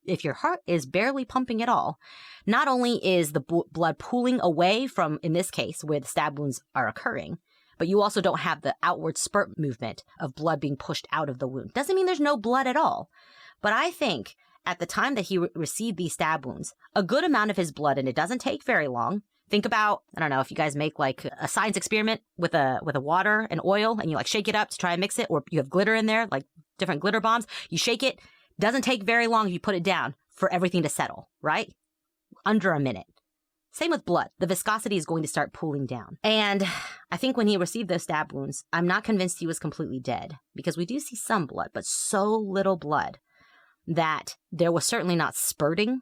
if your heart is barely pumping at all, not only is the blood pooling away from, in this case, where the stab wounds are occurring, but you also don't have the outward spurt movement of blood being pushed out of the wound. Doesn't mean there's no blood at all. But I think at the time that he received these stab wounds, a good amount of his blood, and it doesn't take very long. Think about, I don't know, if you guys make like a science experiment with a water and oil and you like shake it up to try and mix it, or you have glitter in there, like different glitter bombs, you shake it, doesn't take very long if you put it down for everything to settle, right? Under a minute. Same with blood. The viscosity is going to start pooling down. And I think when he received those stab wounds, I'm not convinced he was completely dead, because we do see some blood, but so little blood that there was certainly not spurting.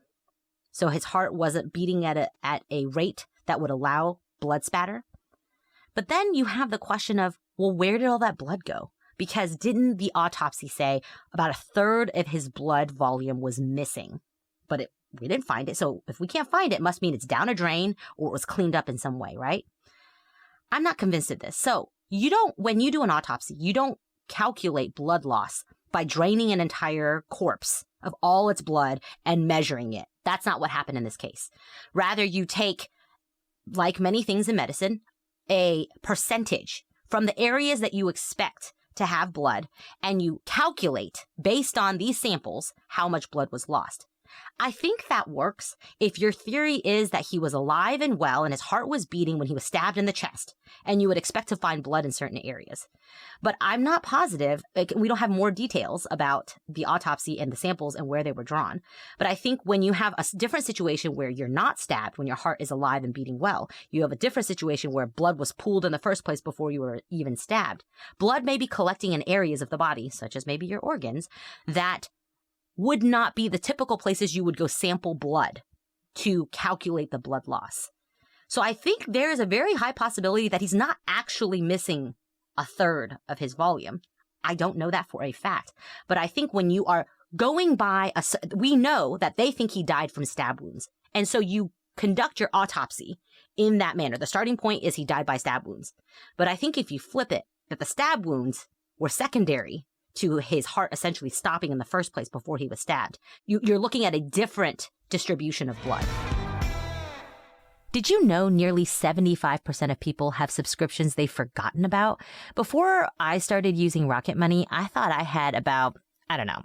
So his heart wasn't beating at a rate that would allow blood spatter. But then you have the question of, well, where did all that blood go? Because didn't the autopsy say about a third of his blood volume was missing? But we didn't find it. So if we can't find it, it must mean it's down a drain or it was cleaned up in some way, right? I'm not convinced of this. So when you do an autopsy, you don't calculate blood loss by draining an entire corpse of all its blood and measuring it. That's not what happened in this case. Rather, you take, like many things in medicine, a percentage from the areas that you expect to have blood, and you calculate, based on these samples, how much blood was lost. I think that works if your theory is that he was alive and well and his heart was beating when he was stabbed in the chest, and you would expect to find blood in certain areas. But I'm not positive. We don't have more details about the autopsy and the samples and where they were drawn. But I think when you have a different situation where you're not stabbed, when your heart is alive and beating well, you have a different situation where blood was pooled in the first place before you were even stabbed. Blood may be collecting in areas of the body, such as maybe your organs, that would not be the typical places you would go sample blood to calculate the blood loss. So I think there is a very high possibility that he's not actually missing a third of his volume. I don't know that for a fact. But I think when you are going by, we know that they think he died from stab wounds. And so you conduct your autopsy in that manner. The starting point is he died by stab wounds. But I think if you flip it, that the stab wounds were secondary to his heart essentially stopping in the first place before he was stabbed, you're looking at a different distribution of blood. Did you know nearly 75% of people have subscriptions they've forgotten about? Before I started using RocketMoney, I thought I had about,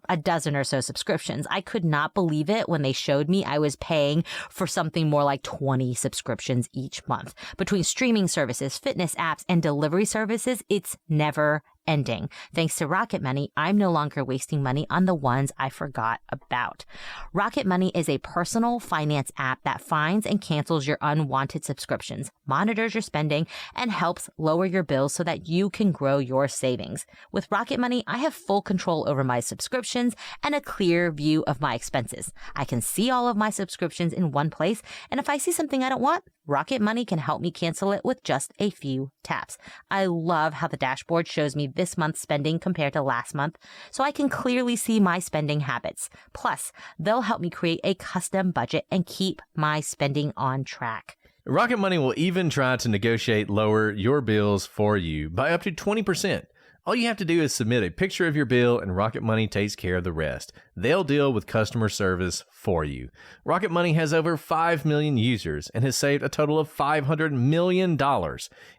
a dozen or so subscriptions. I could not believe it when they showed me I was paying for something more like 20 subscriptions each month. Between streaming services, fitness apps, and delivery services, it's never ending. Thanks to RocketMoney, I'm no longer wasting money on the ones I forgot about. RocketMoney is a personal finance app that finds and cancels your unwanted subscriptions, monitors your spending, and helps lower your bills so that you can grow your savings. With RocketMoney, I have full control over my subscriptions and a clear view of my expenses. I can see all of my subscriptions in one place, and if I see something I don't want, RocketMoney can help me cancel it with just a few taps. I love how the dashboard shows me this month's spending compared to last month, so I can clearly see my spending habits. Plus, they'll help me create a custom budget and keep my spending on track. RocketMoney will even try to negotiate lower your bills for you by up to 20%. All you have to do is submit a picture of your bill and RocketMoney takes care of the rest. They'll deal with customer service for you. RocketMoney has over 5 million users and has saved a total of $500 million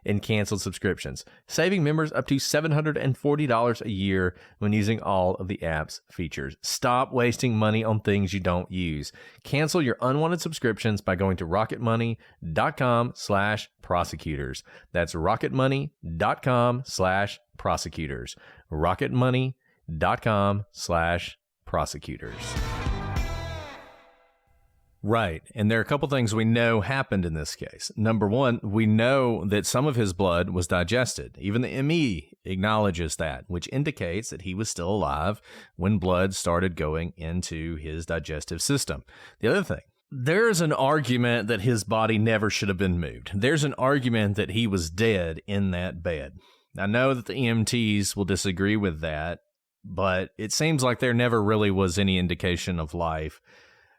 in canceled subscriptions, saving members up to $740 a year when using all of the app's features. Stop wasting money on things you don't use. Cancel your unwanted subscriptions by going to rocketmoney.com/prosecutors. That's rocketmoney.com/prosecutors. rocketmoney.com/prosecutors. Right. And there are a couple things we know happened in this case. Number one, we know that some of his blood was digested. Even the ME acknowledges that, which indicates that he was still alive when blood started going into his digestive system. The other thing, there's an argument that his body never should have been moved. There's an argument that he was dead in that bed. I know that the EMTs will disagree with that, but it seems like there never really was any indication of life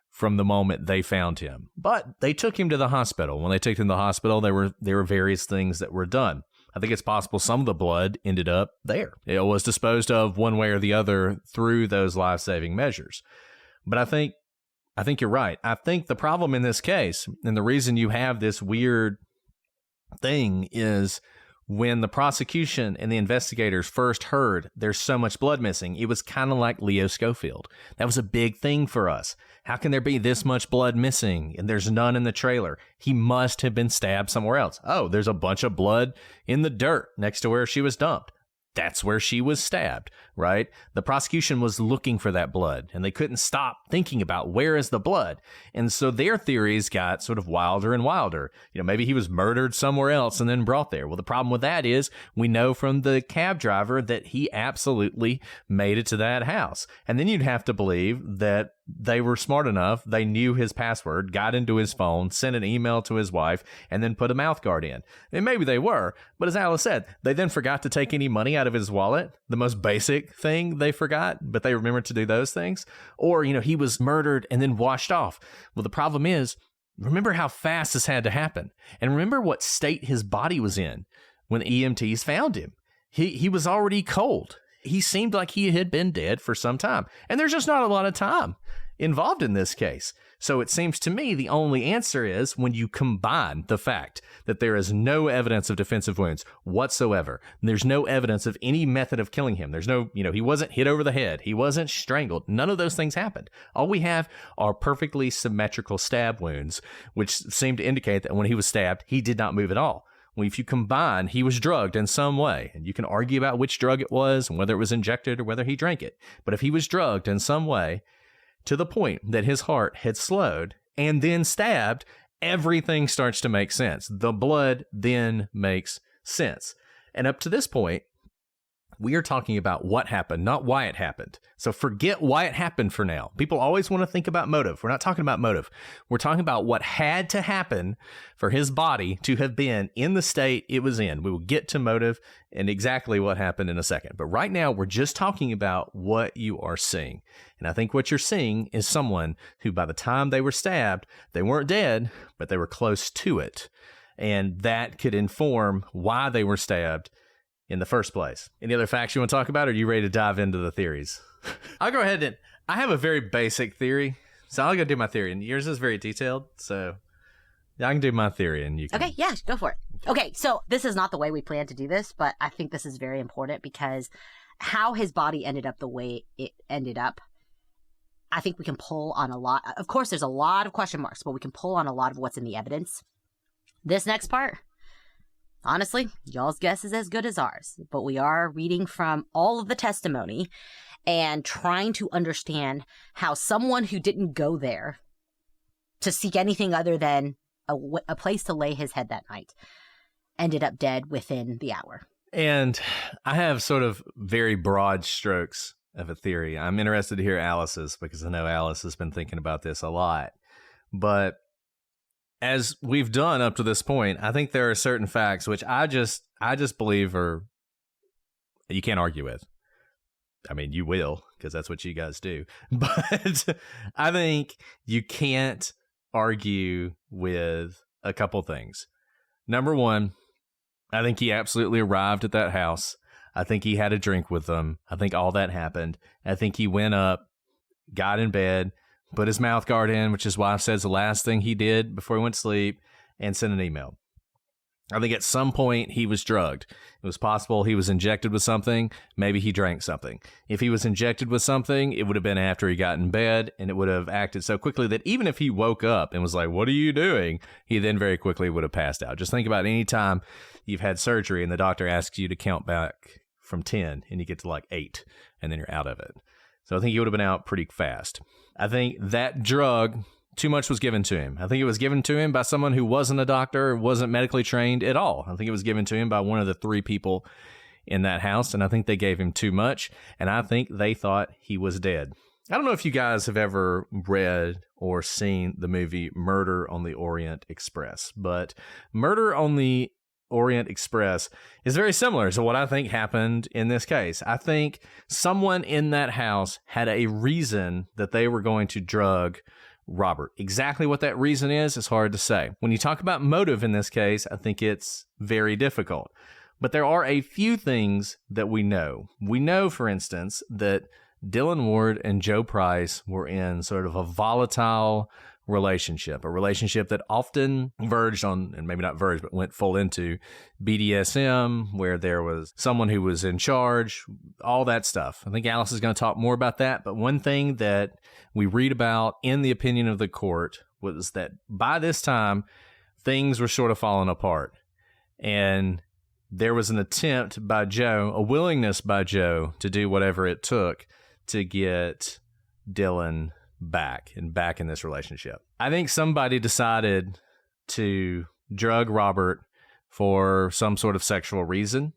from the moment they found him. But they took him to the hospital. When they took him to the hospital, there were various things that were done. I think it's possible some of the blood ended up there. It was disposed of one way or the other through those life-saving measures. But I think you're right. I think the problem in this case, and the reason you have this weird thing, is when the prosecution and the investigators first heard there's so much blood missing, it was kind of like Leo Schofield. That was a big thing for us. How can there be this much blood missing and there's none in the trailer? He must have been stabbed somewhere else. Oh, there's a bunch of blood in the dirt next to where she was dumped. That's where she was stabbed, right? The prosecution was looking for that blood, and they couldn't stop thinking about where is the blood. And so their theories got sort of wilder and wilder. Maybe he was murdered somewhere else and then brought there. Well, the problem with that is we know from the cab driver that he absolutely made it to that house. And then you'd have to believe that they were smart enough, they knew his password, got into his phone, sent an email to his wife, and then put a mouth guard in. And maybe they were, but as Alice said, they then forgot to take any money out of his wallet, the most basic thing they forgot, but they remembered to do those things. Or, he was murdered and then washed off. Well, the problem is, remember how fast this had to happen. And remember what state his body was in when the EMTs found him. He was already cold. He seemed like he had been dead for some time. And there's just not a lot of time involved in this case. So it seems to me the only answer is when you combine the fact that there is no evidence of defensive wounds whatsoever. There's no evidence of any method of killing him. There's no, he wasn't hit over the head. He wasn't strangled. None of those things happened. All we have are perfectly symmetrical stab wounds, which seem to indicate that when he was stabbed, he did not move at all. Well, if you combine, he was drugged in some way, and you can argue about which drug it was and whether it was injected or whether he drank it. But if he was drugged in some way to the point that his heart had slowed and then stabbed, everything starts to make sense. The blood then makes sense. And up to this point, we are talking about what happened, not why it happened. So forget why it happened for now. People always want to think about motive. We're not talking about motive. We're talking about what had to happen for his body to have been in the state it was in. We will get to motive and exactly what happened in a second. But right now, we're just talking about what you are seeing. And I think what you're seeing is someone who, by the time they were stabbed, they weren't dead, but they were close to it. And that could inform why they were stabbed in the first place. Any other facts you want to talk about, or are you ready to dive into the theories? I'll go ahead and I have a very basic theory, so I'll go do my theory, and yours is very detailed, so I can do my theory, and you can. Okay, yeah, go for it. Okay, so this is not the way we planned to do this, but I think this is very important because how his body ended up the way it ended up, I think we can pull on a lot. Of course, there's a lot of question marks, but we can pull on a lot of what's in the evidence. This next part, honestly, y'all's guess is as good as ours, but we are reading from all of the testimony and trying to understand how someone who didn't go there to seek anything other than a place to lay his head that night ended up dead within the hour. And I have sort of very broad strokes of a theory. I'm interested to hear Alice's because I know Alice has been thinking about this a lot. But as we've done up to this point, I think there are certain facts which I just believe are you can't argue with. I mean, you will, because that's what you guys do. But I think you can't argue with a couple things. Number one, I think he absolutely arrived at that house. I think he had a drink with them. I think all that happened. I think he went up, got in bed, put his mouth guard in, which his wife says the last thing he did before he went to sleep, and sent an email. I think at some point he was drugged. It was possible he was injected with something. Maybe he drank something. If he was injected with something, it would have been after he got in bed, and it would have acted so quickly that even if he woke up and was like, "What are you doing?" he then very quickly would have passed out. Just think about any time you've had surgery and the doctor asks you to count back from 10 and you get to like 8 and then you're out of it. So I think he would have been out pretty fast. I think that drug, too much was given to him. I think it was given to him by someone who wasn't a doctor, wasn't medically trained at all. I think it was given to him by one of the 3 people in that house, and I think they gave him too much, and I think they thought he was dead. I don't know if you guys have ever read or seen the movie Murder on the Orient Express, but Murder on the Orient Express is very similar to what I think happened in this case. I think someone in that house had a reason that they were going to drug Robert. Exactly what that reason is hard to say. When you talk about motive in this case, I think it's very difficult. But there are a few things that we know. We know, for instance, that Dylan Ward and Joe Price were in sort of a volatile relationship, a relationship that often verged on, and maybe not verged, but went full into BDSM, where there was someone who was in charge, all that stuff. I think Alice is going to talk more about that. But one thing that we read about in the opinion of the court was that by this time, things were sort of falling apart. And there was an attempt by Joe, a willingness by Joe to do whatever it took to get Dylan back in this relationship. I think somebody decided to drug Robert for some sort of sexual reason.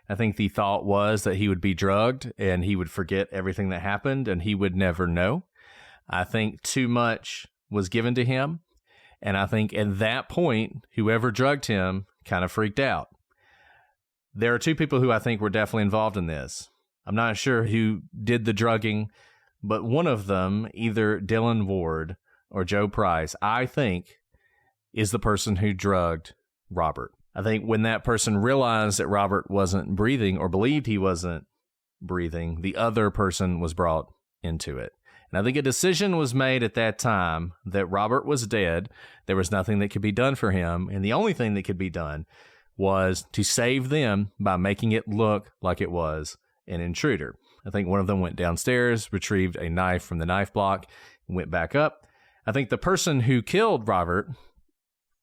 I think the thought was that he would be drugged and he would forget everything that happened and he would never know. I think too much was given to him. And I think at that point, whoever drugged him kind of freaked out. There are two people who I think were definitely involved in this. I'm not sure who did the drugging, but one of them, either Dylan Ward or Joe Price, I think is the person who drugged Robert. I think when that person realized that Robert wasn't breathing or believed he wasn't breathing, the other person was brought into it. And I think a decision was made at that time that Robert was dead. There was nothing that could be done for him. And the only thing that could be done was to save them by making it look like it was an intruder. I think one of them went downstairs, retrieved a knife from the knife block, and went back up. I think the person who killed Robert,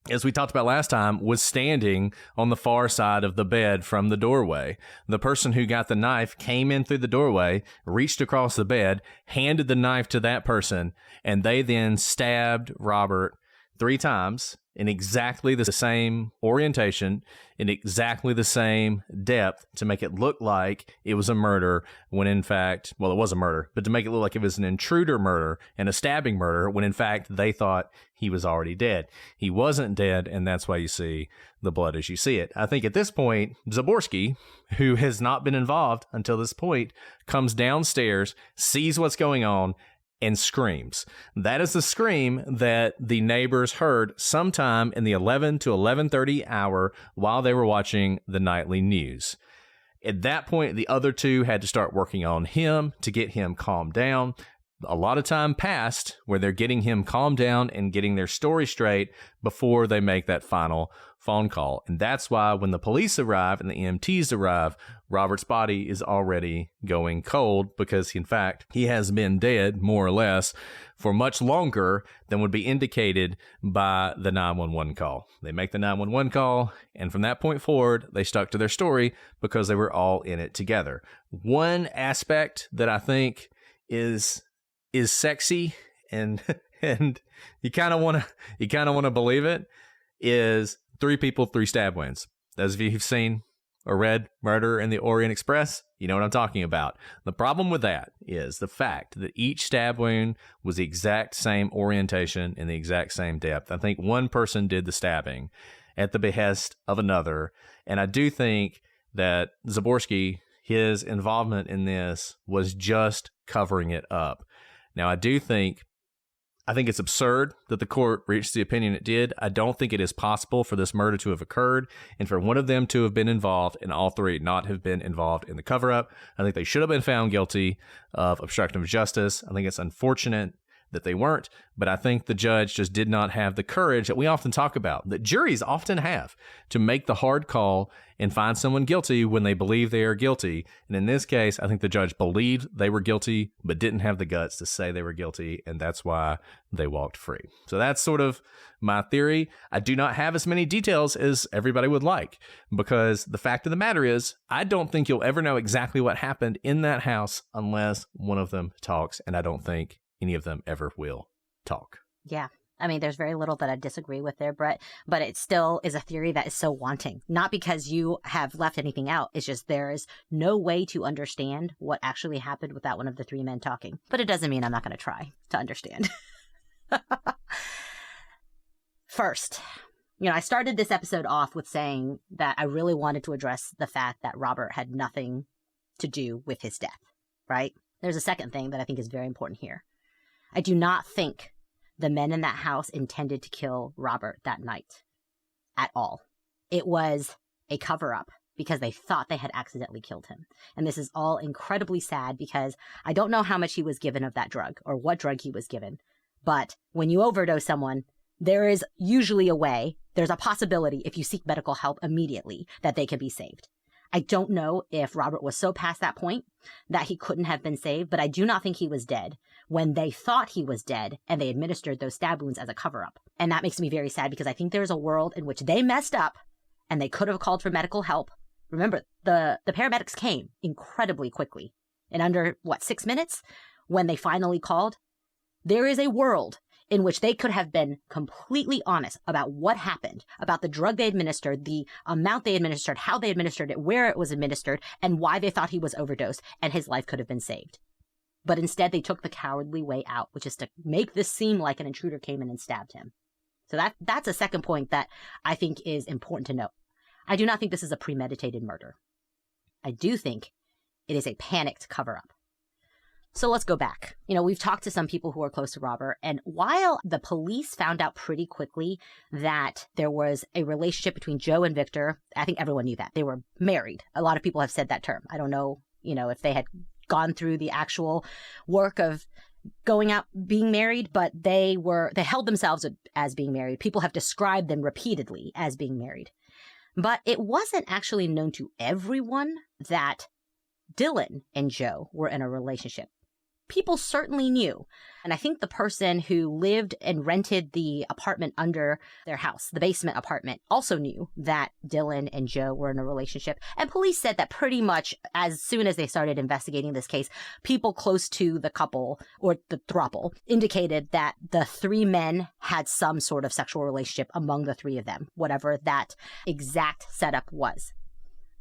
as we talked about last time, was standing on the far side of the bed from the doorway. The person who got the knife came in through the doorway, reached across the bed, handed the knife to that person, and they then stabbed Robert 3 times in exactly the same orientation, in exactly the same depth, to make it look like it was a murder when in fact, well, it was a murder, but to make it look like it was an intruder murder and a stabbing murder when in fact they thought he was already dead. He wasn't dead, and that's why you see the blood as you see it. I think at this point, Zaborski, who has not been involved until this point, comes downstairs, sees what's going on, and screams. That is the scream that the neighbors heard sometime in the 11 to 11:30 hour while they were watching the nightly news. At that point, the other two had to start working on him to get him calmed down. A lot of time passed where they're getting him calmed down and getting their story straight before they make that final phone call. And that's why when the police arrive and the EMTs arrive, Robert's body is already going cold because, in fact, he has been dead, more or less, for much longer than would be indicated by the 911 call. They make the 911 call, and from that point forward, they stuck to their story because they were all in it together. One aspect that I think is sexy and you kind of want to believe it is 3 people, 3 stab wounds. Those of you who've seen or read Murder in the Orient Express, you know what I'm talking about. The problem with that is the fact that each stab wound was the exact same orientation and the exact same depth. I think one person did the stabbing at the behest of another, and I do think that Zaborski, his involvement in this was just covering it up. Now, I think it's absurd that the court reached the opinion it did. I don't think it is possible for this murder to have occurred and for one of them to have been involved and all 3 not have been involved in the cover-up. I think they should have been found guilty of obstruction of justice. I think it's unfortunate that they weren't, but I think the judge just did not have the courage that we often talk about, that juries often have, to make the hard call and find someone guilty when they believe they are guilty. And in this case, I think the judge believed they were guilty, but didn't have the guts to say they were guilty, and that's why they walked free. So that's sort of my theory. I do not have as many details as everybody would like, because the fact of the matter is, I don't think you'll ever know exactly what happened in that house unless one of them talks, and I don't think any of them ever will talk. Yeah. I mean, there's very little that I disagree with there, Brett, but it still is a theory that is so wanting. Not because you have left anything out. It's just there is no way to understand what actually happened without one of the 3 men talking. But it doesn't mean I'm not going to try to understand. First, I started this episode off with saying that I really wanted to address the fact that Robert had nothing to do with his death, right? There's a second thing that I think is very important here. I do not think the men in that house intended to kill Robert that night at all. It was a cover-up because they thought they had accidentally killed him. And this is all incredibly sad because I don't know how much he was given of that drug or what drug he was given. But when you overdose someone, there is usually a way, there's a possibility if you seek medical help immediately that they can be saved. I don't know if Robert was so past that point that he couldn't have been saved, but I do not think he was dead when they thought he was dead and they administered those stab wounds as a cover-up. And that makes me very sad because I think there's a world in which they messed up and they could have called for medical help. Remember, the paramedics came incredibly quickly. In under, 6 minutes? When they finally called, there is a world in which they could have been completely honest about what happened, about the drug they administered, the amount they administered, how they administered it, where it was administered, and why they thought he was overdosed, and his life could have been saved. But instead, they took the cowardly way out, which is to make this seem like an intruder came in and stabbed him. So that's a second point that I think is important to note. I do not think this is a premeditated murder. I do think it is a panicked cover-up. So let's go back. We've talked to some people who are close to Robert, and while the police found out pretty quickly that there was a relationship between Joe and Victor, I think everyone knew that. They were married. A lot of people have said that term. I don't know, if they had gone through the actual work of going out being married, but they held themselves as being married. People have described them repeatedly as being married. But it wasn't actually known to everyone that Dylan and Joe were in a relationship. People certainly knew. And I think the person who lived and rented the apartment under their house, the basement apartment, also knew that Dylan and Joe were in a relationship. And police said that pretty much as soon as they started investigating this case, people close to the couple or the throuple indicated that the three men had some sort of sexual relationship among the three of them, whatever that exact setup was.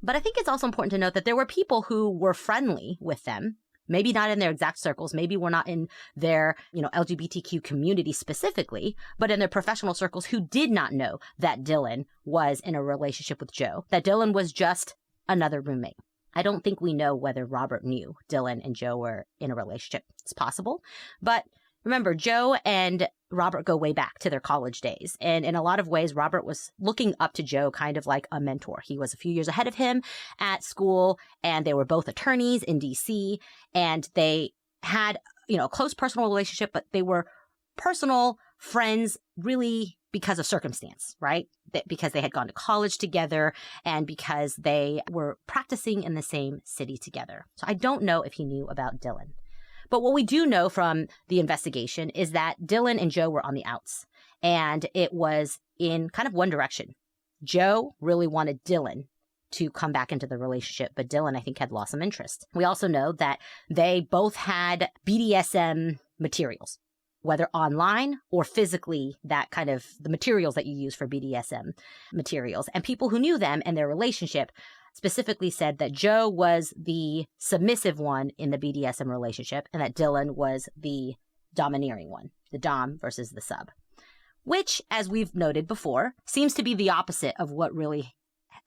But I think it's also important to note that there were people who were friendly with them. Maybe not in their exact circles, maybe we're not in their, LGBTQ community specifically, but in their professional circles who did not know that Dylan was in a relationship with Joe, that Dylan was just another roommate. I don't think we know whether Robert knew Dylan and Joe were in a relationship. It's possible. But remember, Joe and Robert go way back to their college days. And in a lot of ways, Robert was looking up to Joe kind of like a mentor. He was a few years ahead of him at school, and they were both attorneys in D.C., and they had, a close personal relationship, but they were personal friends really because of circumstance, right? Because they had gone to college together and because they were practicing in the same city together. So I don't know if he knew about Dylan. But what we do know from the investigation is that Dylan and Joe were on the outs, and it was in kind of one direction. Joe really wanted Dylan to come back into the relationship, but Dylan, I think, had lost some interest. We also know that they both had BDSM materials, whether online or physically, that kind of the materials that you use for BDSM materials. And people who knew them and their relationship specifically said that Joe was the submissive one in the BDSM relationship and that Dylan was the domineering one, the dom versus the sub, which, as we've noted before, seems to be the opposite of what really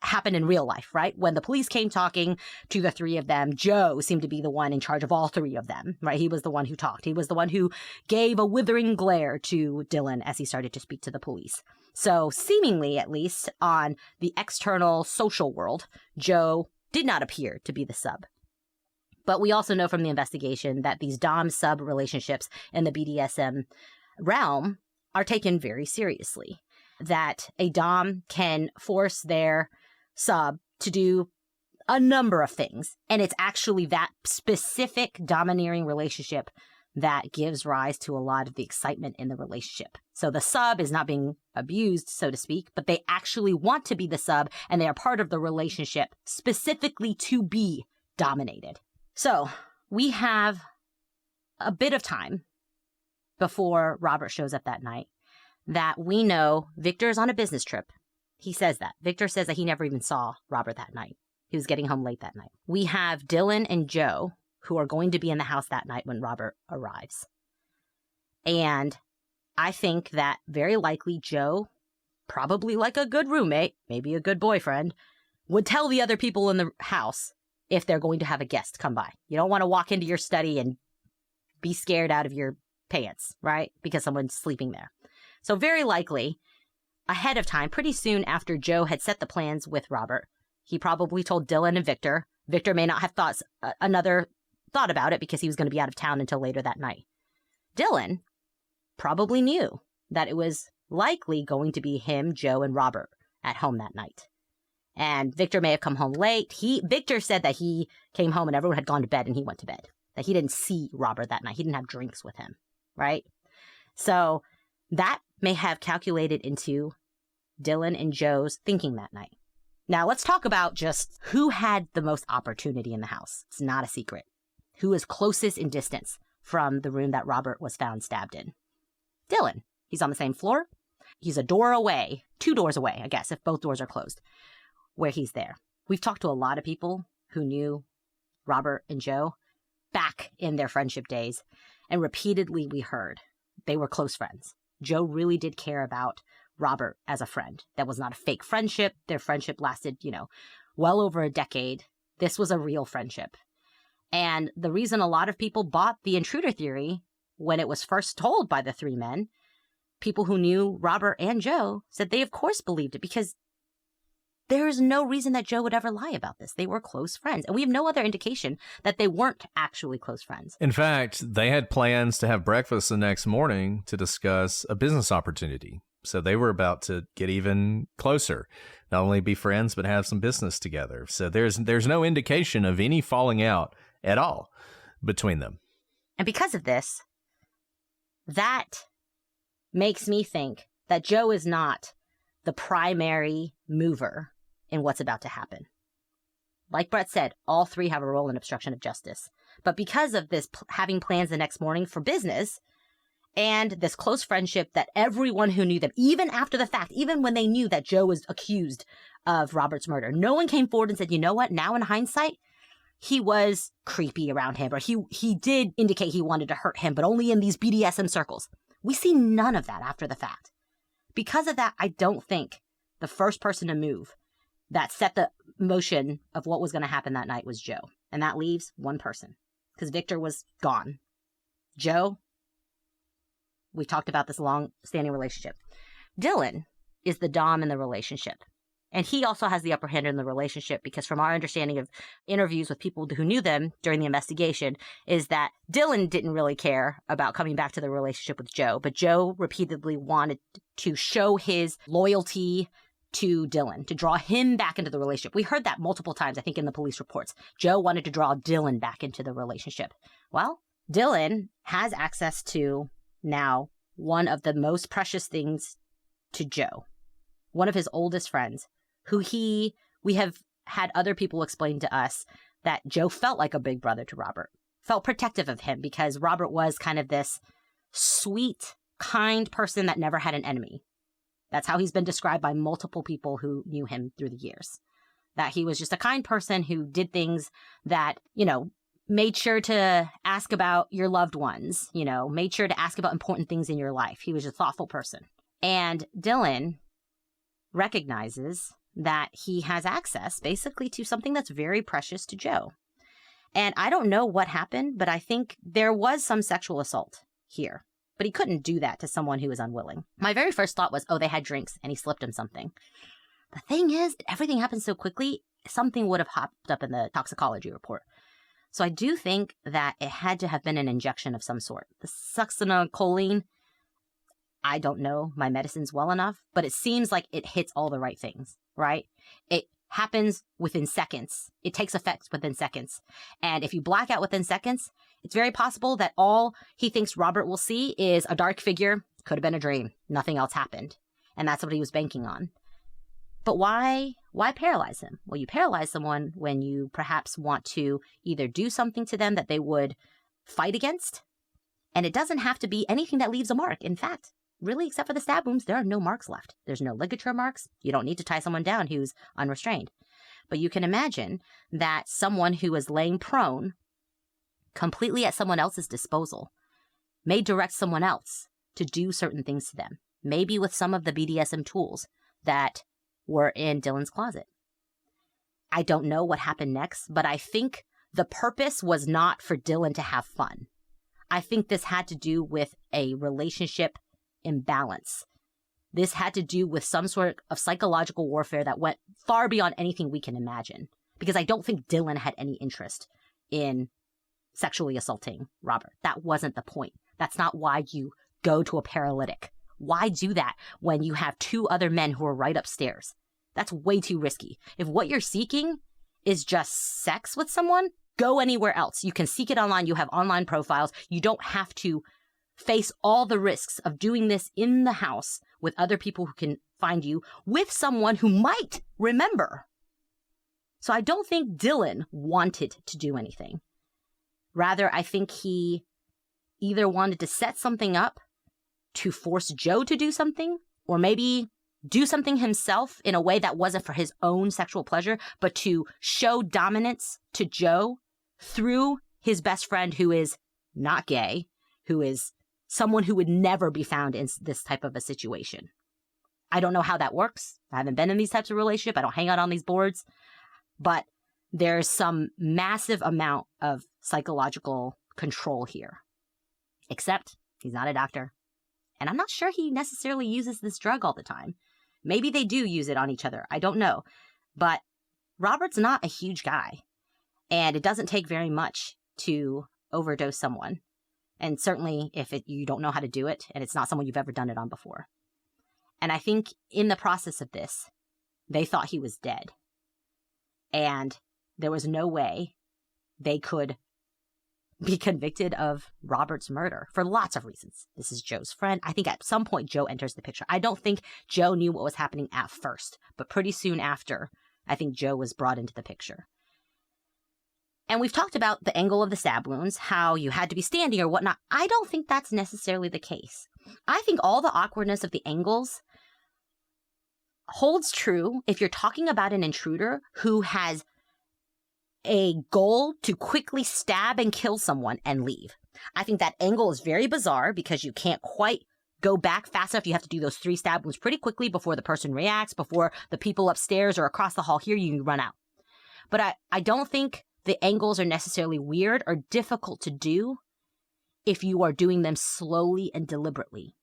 happened in real life, right? When the police came talking to the three of them, Joe seemed to be the one in charge of all three of them, right? He was the one who talked. He was the one who gave a withering glare to Dylan as he started to speak to the police. So seemingly, at least on the external social world, Joe did not appear to be the sub. But we also know from the investigation that these dom-sub relationships in the BDSM realm are taken very seriously. That a dom can force their sub to do a number of things. And it's actually that specific domineering relationship that gives rise to a lot of the excitement in the relationship. So the sub is not being abused, so to speak, but they actually want to be the sub, and they are part of the relationship specifically to be dominated. So we have a bit of time before Robert shows up that night that we know Victor's on a business trip. He says that. Victor says that he never even saw Robert that night. He was getting home late that night. We have Dylan and Joe, who are going to be in the house that night when Robert arrives. And I think that very likely Joe, probably like a good roommate, maybe a good boyfriend, would tell the other people in the house if they're going to have a guest come by. You don't want to walk into your study and be scared out of your pants, right? Because someone's sleeping there. So very likely, ahead of time, pretty soon after Joe had set the plans with Robert, he probably told Dylan and Victor. Victor may not have another thought about it because he was going to be out of town until later that night. Dylan probably knew that it was likely going to be him, Joe, and Robert at home that night. And Victor may have come home late. Victor said that he came home and everyone had gone to bed and he went to bed. That he didn't see Robert that night. He didn't have drinks with him, right? So that may have calculated into Dylan and Joe's thinking that night. Now let's talk about just who had the most opportunity in the house. It's not a secret. Who is closest in distance from the room that Robert was found stabbed in? Dylan. He's on the same floor. He's a door away, 2 doors away, I guess, if both doors are closed, where he's there. We've talked to a lot of people who knew Robert and Joe back in their friendship days, and repeatedly we heard they were close friends. Joe really did care about Robert as a friend. That was not a fake friendship. Their friendship lasted, well over a decade. This was a real friendship. And the reason a lot of people bought the intruder theory when it was first told by the 3 men, people who knew Robert and Joe said they of course believed it because there is no reason that Joe would ever lie about this. They were close friends. And we have no other indication that they weren't actually close friends. In fact, they had plans to have breakfast the next morning to discuss a business opportunity. So they were about to get even closer, not only be friends, but have some business together. So there's no indication of any falling out at all between them. And because of this, that makes me think that Joe is not the primary mover in what's about to happen. Like Brett said, all 3 have a role in obstruction of justice. But because of this having plans the next morning for business and this close friendship that everyone who knew them, even after the fact, even when they knew that Joe was accused of Robert's murder, no one came forward and said, you know what, now in hindsight, he was creepy around him, or he did indicate he wanted to hurt him, but only in these BDSM circles. We see none of that after the fact. Because of that, I don't think the first person to move that set the motion of what was going to happen that night was Joe. And that leaves one person, because Victor was gone. Joe, we talked about this long-standing relationship. Dylan is the dom in the relationship. And he also has the upper hand in the relationship because from our understanding of interviews with people who knew them during the investigation is that Dylan didn't really care about coming back to the relationship with Joe, but Joe repeatedly wanted to show his loyalty to Dylan, to draw him back into the relationship. We heard that multiple times, I think, in the police reports. Joe wanted to draw Dylan back into the relationship. Well, Dylan has access to now one of the most precious things to Joe, one of his oldest friends, who we have had other people explain to us that Joe felt like a big brother to Robert, felt protective of him because Robert was kind of this sweet, kind person that never had an enemy. That's how he's been described by multiple people who knew him through the years, that he was just a kind person who did things that, made sure to ask about your loved ones, made sure to ask about important things in your life. He was a thoughtful person. And Dylan recognizes that he has access basically to something that's very precious to Joe. And I don't know what happened, but I think there was some sexual assault here. But he couldn't do that to someone who was unwilling. My very first thought was, they had drinks and he slipped him something. The thing is, everything happened so quickly, something would have popped up in the toxicology report. So I do think that it had to have been an injection of some sort. The succinylcholine, I don't know my medicines well enough, but it seems like it hits all the right things, right? It happens within seconds. It takes effect within seconds. And if you black out within seconds, it's very possible that all he thinks Robert will see is a dark figure. Could have been a dream. Nothing else happened. And that's what he was banking on. But why paralyze him? Well, you paralyze someone when you perhaps want to either do something to them that they would fight against. And it doesn't have to be anything that leaves a mark. In fact, really, except for the stab wounds, there are no marks left. There's no ligature marks. You don't need to tie someone down who's unrestrained. But you can imagine that someone who is laying prone, completely at someone else's disposal, may direct someone else to do certain things to them, maybe with some of the BDSM tools that were in Dylan's closet. I don't know what happened next, but I think the purpose was not for Dylan to have fun. I think this had to do with a relationship imbalance. This had to do with some sort of psychological warfare that went far beyond anything we can imagine. Because I don't think Dylan had any interest in sexually assaulting Robert. That wasn't the point. That's not why you go to a paralytic. Why do that when you have two other men who are right upstairs? That's way too risky. If what you're seeking is just sex with someone, go anywhere else. You can seek it online. You have online profiles. You don't have to face all the risks of doing this in the house with other people who can find you with someone who might remember. So I don't think Dylan wanted to do anything. Rather, I think he either wanted to set something up to force Joe to do something, or maybe do something himself in a way that wasn't for his own sexual pleasure, but to show dominance to Joe through his best friend who is not gay, who is someone who would never be found in this type of a situation. I don't know how that works. I haven't been in these types of relationships. I don't hang out on these boards. But there's some massive amount of psychological control here. Except he's not a doctor. And I'm not sure he necessarily uses this drug all the time. Maybe they do use it on each other. I don't know. But Robert's not a huge guy. And it doesn't take very much to overdose someone. And certainly if you don't know how to do it, and it's not someone you've ever done it on before. And I think in the process of this, they thought he was dead. And there was no way they could be convicted of Robert's murder for lots of reasons. This is Joe's friend. I think at some point Joe enters the picture. I don't think Joe knew what was happening at first, but pretty soon after, I think Joe was brought into the picture. And we've talked about the angle of the stab wounds, how you had to be standing or whatnot. I don't think that's necessarily the case. I think all the awkwardness of the angles holds true if you're talking about an intruder who has a goal to quickly stab and kill someone and leave. I think that angle is very bizarre because you can't quite go back fast enough. You have to do those 3 stab wounds pretty quickly before the person reacts, before the people upstairs or across the hall hear you and you run out. But I don't think the angles are necessarily weird or difficult to do if you are doing them slowly and deliberately.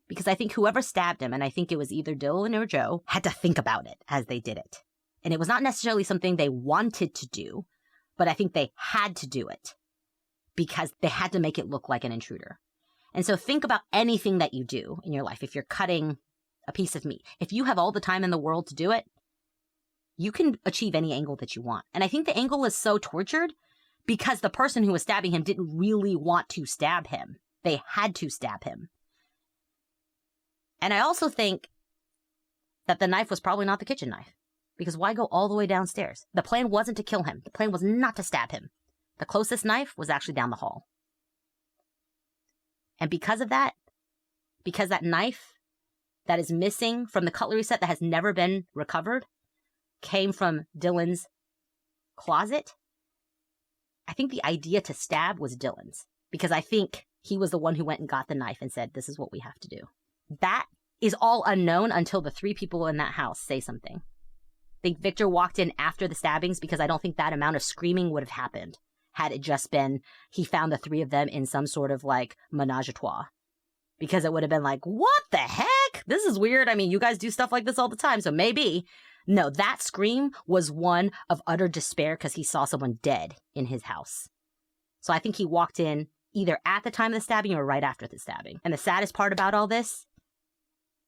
Because I think whoever stabbed him, and I think it was either Dylan or Joe, had to think about it as they did it. And it was not necessarily something they wanted to do, but I think they had to do it because they had to make it look like an intruder. And so think about anything that you do in your life. If you're cutting a piece of meat, if you have all the time in the world to do it, you can achieve any angle that you want. And I think the angle is so tortured because the person who was stabbing him didn't really want to stab him. They had to stab him. And I also think that the knife was probably not the kitchen knife. Because why go all the way downstairs? The plan wasn't to kill him. The plan was not to stab him. The closest knife was actually down the hall. And because of that, because that knife that is missing from the cutlery set that has never been recovered came from Dylan's closet, I think the idea to stab was Dylan's. Because I think he was the one who went and got the knife and said, this is what we have to do. That is all unknown until the 3 people in that house say something. I think Victor walked in after the stabbings because I don't think that amount of screaming would have happened had it just been he found the 3 of them in some sort of like menage a trois. Because it would have been like, what the heck? This is weird. I mean, you guys do stuff like this all the time, so maybe. No, that scream was one of utter despair because he saw someone dead in his house. So I think he walked in either at the time of the stabbing or right after the stabbing. And the saddest part about all this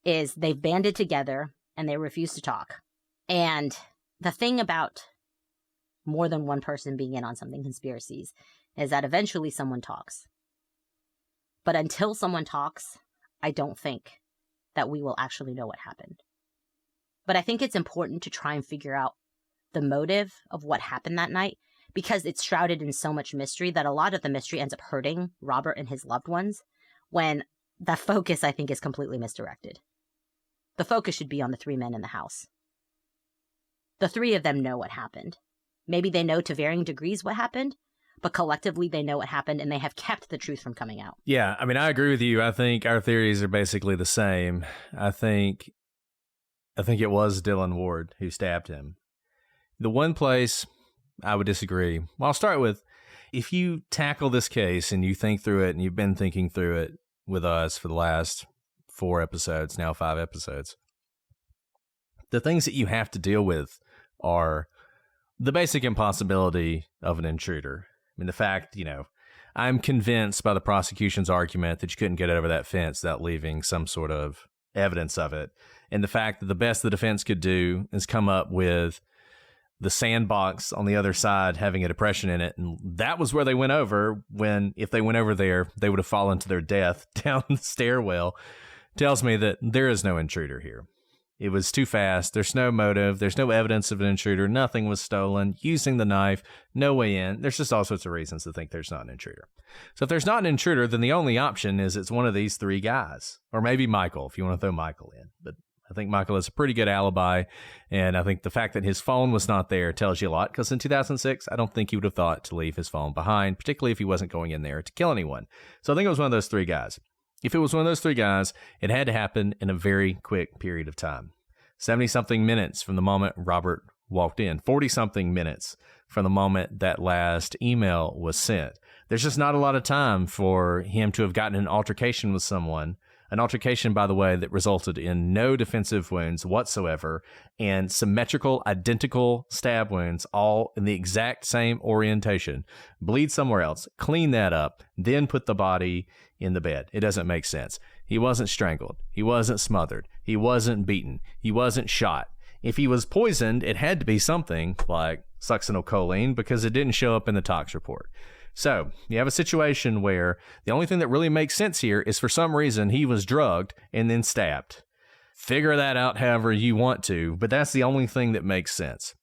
is they've banded together and they refuse to talk. And the thing about more than one person being in on something, conspiracies, is that eventually someone talks. But until someone talks, I don't think that we will actually know what happened. But I think it's important to try and figure out the motive of what happened that night because it's shrouded in so much mystery that a lot of the mystery ends up hurting Robert and his loved ones when the focus, I think, is completely misdirected. The focus should be on the 3 men in the house. The 3 of them know what happened. Maybe they know to varying degrees what happened, but collectively they know what happened and they have kept the truth from coming out. Yeah, I mean, I agree with you. I think our theories are basically the same. I think it was Dylan Ward who stabbed him. The one place I would disagree, well, I'll start with, if you tackle this case and you think through it, and you've been thinking through it with us for the last 4 episodes, now 5 episodes, the things that you have to deal with are the basic impossibility of an intruder. I mean, the fact, I'm convinced by the prosecution's argument that you couldn't get over that fence without leaving some sort of evidence of it. And the fact that the best the defense could do is come up with the sandbox on the other side having a depression in it. And that was where they went over, when if they went over there, they would have fallen to their death down the stairwell. Tells me that there is no intruder here. It was too fast. There's no motive. There's no evidence of an intruder. Nothing was stolen. Using the knife, no way in. There's just all sorts of reasons to think there's not an intruder. So if there's not an intruder, then the only option is it's one of these 3 guys. Or maybe Michael, if you want to throw Michael in. But I think Michael has a pretty good alibi. And I think the fact that his phone was not there tells you a lot. Because in 2006, I don't think he would have thought to leave his phone behind, particularly if he wasn't going in there to kill anyone. So I think it was one of those 3 guys. If it was one of those 3 guys, it had to happen in a very quick period of time. 70-something minutes from the moment Robert walked in. 40-something minutes from the moment that last email was sent. There's just not a lot of time for him to have gotten an altercation with someone. An altercation, by the way, that resulted in no defensive wounds whatsoever and symmetrical, identical stab wounds, all in the exact same orientation. Bleed somewhere else, clean that up, then put the body in the bed. It doesn't make sense. He wasn't strangled. He wasn't smothered. He wasn't beaten. He wasn't shot. If he was poisoned, it had to be something like succinylcholine because it didn't show up in the tox report. So you have a situation where the only thing that really makes sense here is for some reason he was drugged and then stabbed. Figure that out however you want to, but that's the only thing that makes sense.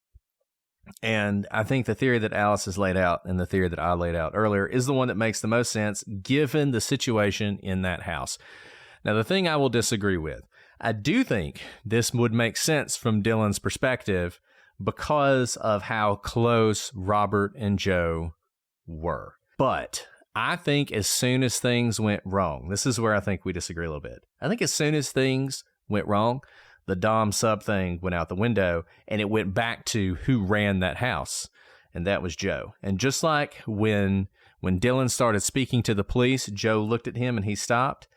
And I think the theory that Alice has laid out and the theory that I laid out earlier is the one that makes the most sense given the situation in that house. Now, the thing I will disagree with, I do think this would make sense from Dylan's perspective because of how close Robert and Joe were. But I think as soon as things went wrong, this is where I think we disagree a little bit. I think as soon as things went wrong, the Dom sub thing went out the window and it went back to who ran that house. And that was Joe. And just like when Dylan started speaking to the police, Joe looked at him and he stopped.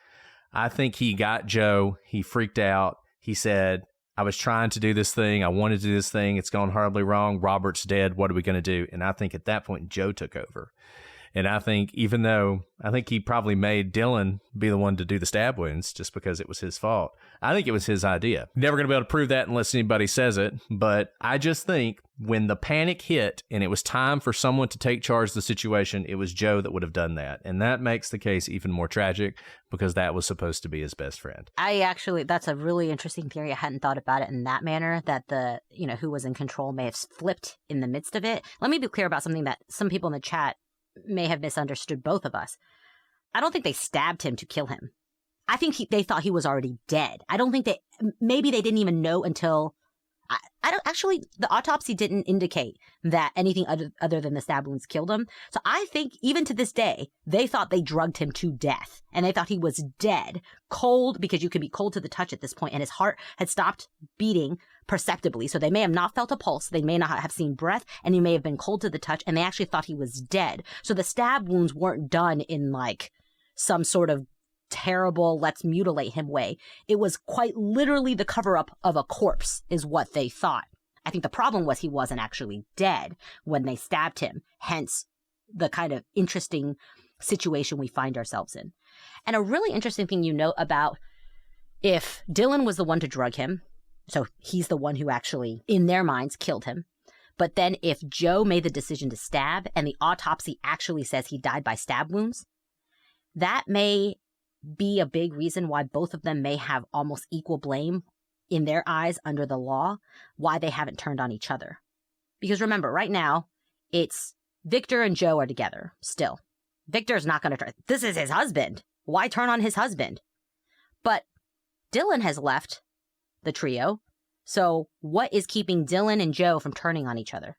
I think he got Joe. He freaked out. He said, I was trying to do this thing. I wanted to do this thing. It's gone horribly wrong. Robert's dead. What are we going to do? And I think at that point, Joe took over. And I think even though I think he probably made Dylan be the one to do the stab wounds just because it was his fault, I think it was his idea. Never going to be able to prove that unless anybody says it. But I just think when the panic hit and it was time for someone to take charge of the situation, it was Joe that would have done that. And that makes the case even more tragic because that was supposed to be his best friend. That's a really interesting theory. I hadn't thought about it in that manner, that who was in control may have flipped in the midst of it. Let me be clear about something that some people in the chat may have misunderstood both of us. I don't think they stabbed him to kill him. I think they thought he was already dead. I don't think maybe they didn't even know until, the autopsy didn't indicate that anything other than the stab wounds killed him. So I think even to this day, they thought they drugged him to death and they thought he was dead, cold, because you can be cold to the touch at this point, and his heart had stopped beating perceptibly. So they may have not felt a pulse. They may not have seen breath, and he may have been cold to the touch, and they actually thought he was dead. So the stab wounds weren't done in like some sort of terrible, let's mutilate him way. It was quite literally the cover up of a corpse is what they thought. I think the problem was he wasn't actually dead when they stabbed him. Hence the kind of interesting situation we find ourselves in. And a really interesting thing you note about if Dylan was the one to drug him, so he's the one who actually, in their minds, killed him. But then if Joe made the decision to stab and the autopsy actually says he died by stab wounds, that may be a big reason why both of them may have almost equal blame in their eyes under the law, why they haven't turned on each other. Because remember, right now, it's Victor and Joe are together still. Victor's not going to try. This is his husband. Why turn on his husband? But Dylan has left the trio. So what is keeping Dylan and Joe from turning on each other?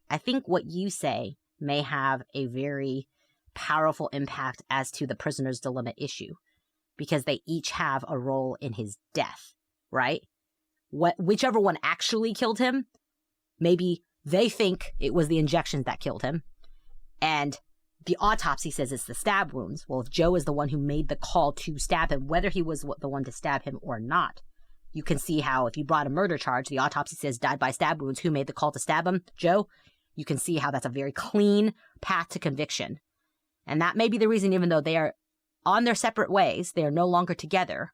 I think what you say may have a very powerful impact as to the prisoner's dilemma issue, because they each have a role in his death, right? Whichever one actually killed him, maybe they think it was the injections that killed him, and The autopsy says it's the stab wounds. Well, if Joe is the one who made the call to stab him, whether he was the one to stab him or not, you can see how if you brought a murder charge, the autopsy says died by stab wounds. Who made the call to stab him? Joe. You can see how that's a very clean path to conviction. And that may be the reason, even though they are on their separate ways, they are no longer together.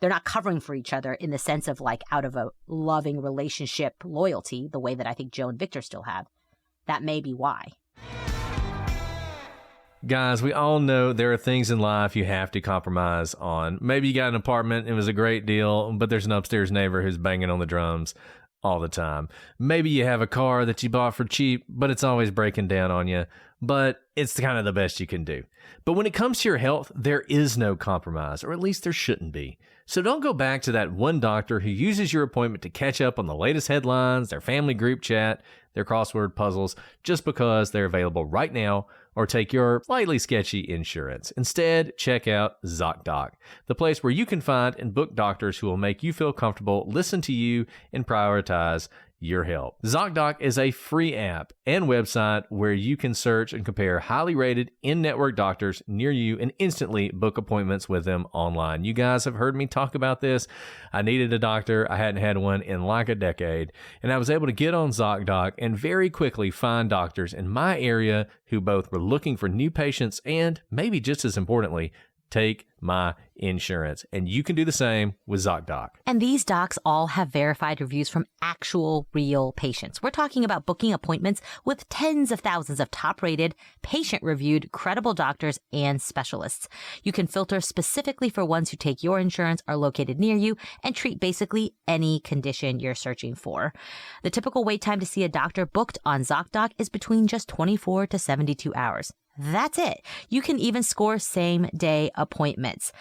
They're not covering for each other in the sense of like out of a loving relationship loyalty, the way that I think Joe and Victor still have. That may be why. Guys, we all know there are things in life you have to compromise on. Maybe you got an apartment, it was a great deal, but there's an upstairs neighbor who's banging on the drums all the time. Maybe you have a car that you bought for cheap, but it's always breaking down on you, but it's kind of the best you can do. But when it comes to your health, there is no compromise, or at least there shouldn't be. So don't go back to that one doctor who uses your appointment to catch up on the latest headlines, their family group chat, their crossword puzzles, just because they're available right now, or take your slightly sketchy insurance. Instead, check out ZocDoc, the place where you can find and book doctors who will make you feel comfortable, listen to you, and prioritize your health. ZocDoc is a free app and website where you can search and compare highly rated in-network doctors near you and instantly book appointments with them online. You guys have heard me talk about this. I needed a doctor. I hadn't had one in like a decade, and I was able to get on ZocDoc and very quickly find doctors in my area who both were looking for new patients and, maybe just as importantly, take my insurance. And you can do the same with ZocDoc. And these docs all have verified reviews from actual real patients. We're talking about booking appointments with tens of thousands of top-rated, patient-reviewed, credible doctors and specialists. You can filter specifically for ones who take your insurance, are located near you, and treat basically any condition you're searching for. The typical wait time to see a doctor booked on ZocDoc is between just 24 to 72 hours. That's it. You can even score same-day appointments.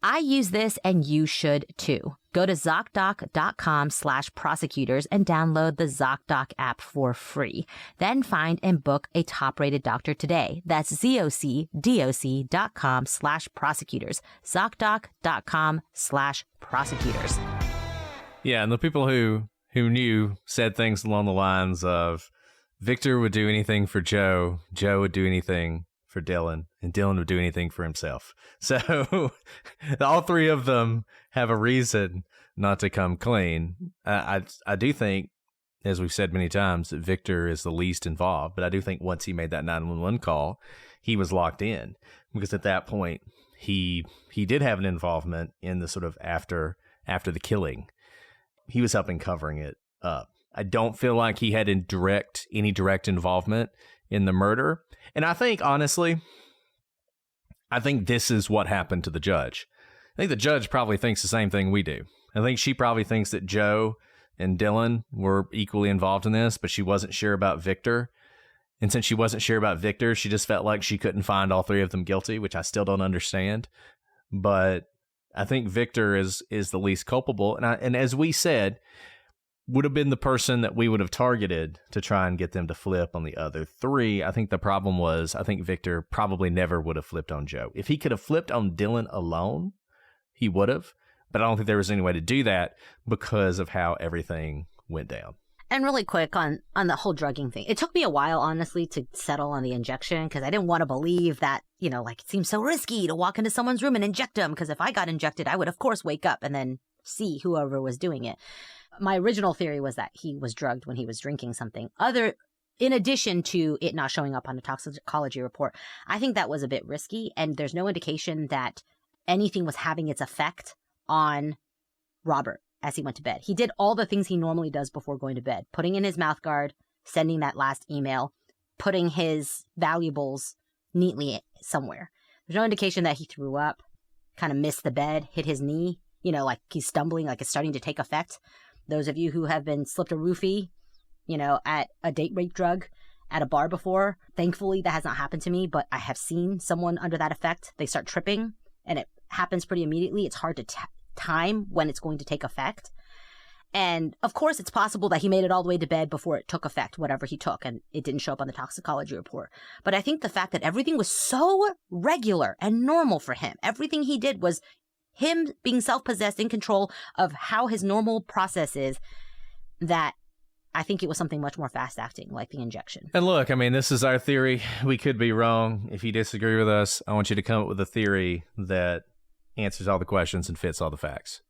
I use this and you should too. Go to ZocDoc.com/prosecutors and download the ZocDoc app for free. Then find and book a top-rated doctor today. That's ZocDoc.com/prosecutors. ZocDoc.com/prosecutors. Yeah, and the people who knew said things along the lines of, Victor would do anything for Joe, Joe would do anything for Dylan, and Dylan would do anything for himself. So all three of them have a reason not to come clean. I do think, as we've said many times, that Victor is the least involved, but I do think once he made that 911 call, he was locked in, because at that point he did have an involvement in the sort of after the killing. He was helping covering it up. I don't feel like he had any direct involvement in the murder. And I think, honestly, this is what happened to the judge. I think the judge probably thinks the same thing we do. I think she probably thinks that Joe and Dylan were equally involved in this, but she wasn't sure about Victor. And since she wasn't sure about Victor, she just felt like she couldn't find all three of them guilty, which I still don't understand. But I think Victor is the least culpable. And as we said, would have been the person that we would have targeted to try and get them to flip on the other three. I think the problem was, I think Victor probably never would have flipped on Joe. If he could have flipped on Dylan alone, he would have. But I don't think there was any way to do that because of how everything went down. And really quick on the whole drugging thing. It took me a while, honestly, to settle on the injection because I didn't want to believe that, it seems so risky to walk into someone's room and inject them, because if I got injected, I would, of course, wake up and then see whoever was doing it. My original theory was that he was drugged when he was drinking something. In addition to it not showing up on the toxicology report, I think that was a bit risky, and there's no indication that anything was having its effect on Robert as he went to bed. He did all the things he normally does before going to bed, putting in his mouth guard, sending that last email, putting his valuables neatly somewhere. There's no indication that he threw up, kind of missed the bed, hit his knee, like he's stumbling, like it's starting to take effect. Those of you who have been slipped a roofie, at a date rape drug at a bar before, thankfully that has not happened to me, but I have seen someone under that effect. They start tripping and it happens pretty immediately. It's hard to time when it's going to take effect. And of course, it's possible that he made it all the way to bed before it took effect, whatever he took, and it didn't show up on the toxicology report. But I think the fact that everything was so regular and normal for him, everything he did was him being self-possessed, in control of how his normal process is, that I think it was something much more fast-acting, like the injection. And look, I mean, this is our theory. We could be wrong. If you disagree with us, I want you to come up with a theory that answers all the questions and fits all the facts.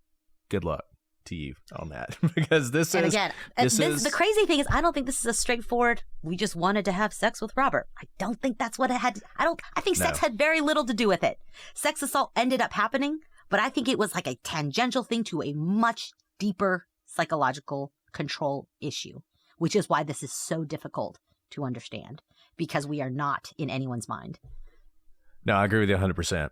Good luck to you on that. Because this and is... again, the crazy thing is, I don't think this is a straightforward, we just wanted to have sex with Robert. I don't think that's what it had. I think sex had very little to do with it. Sex assault ended up happening, but I think it was like a tangential thing to a much deeper psychological control issue, which is why this is so difficult to understand, because we are not in anyone's mind. No, I agree with you 100%.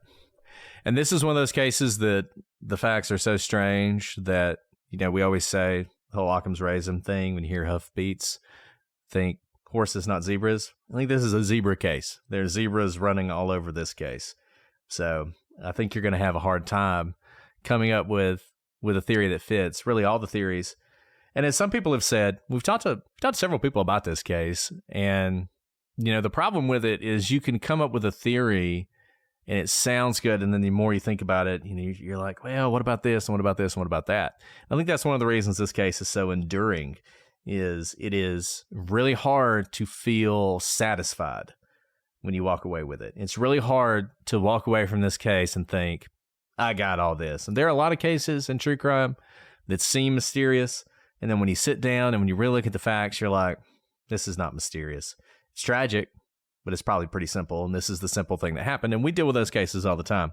And this is one of those cases that the facts are so strange that, you know, we always say the whole Occam's razor thing. When you hear hoofbeats, think horses, not zebras. I think this is a zebra case. There's zebras running all over this case. So I think you're going to have a hard time coming up with a theory that fits really all the theories. And as some people have said, we've talked to several people about this case, and, you know, the problem with it is you can come up with a theory and it sounds good, and then the more you think about it, you know, you're like, well, what about this, and what about this, and what about that? I think that's one of the reasons this case is so enduring, is it is really hard to feel satisfied when you walk away with it. It's really hard to walk away from this case and think, I got all this. And there are a lot of cases in true crime that seem mysterious, and then when you sit down and when you really look at the facts, you're like, this is not mysterious. It's tragic, but it's probably pretty simple, and this is the simple thing that happened. And we deal with those cases all the time.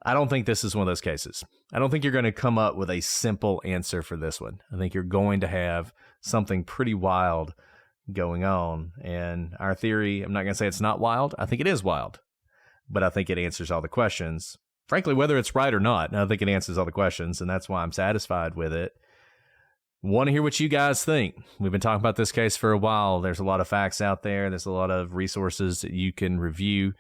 I don't think this is one of those cases. I don't think you're going to come up with a simple answer for this one. I think you're going to have something pretty wild going on. And our theory, I'm not going to say it's not wild. I think it is wild, but I think it answers all the questions. Frankly, whether it's right or not, I think it answers all the questions, and that's why I'm satisfied with it. Want to hear what you guys think. We've been talking about this case for a while. There's a lot of facts out there. There's a lot of resources that you can review.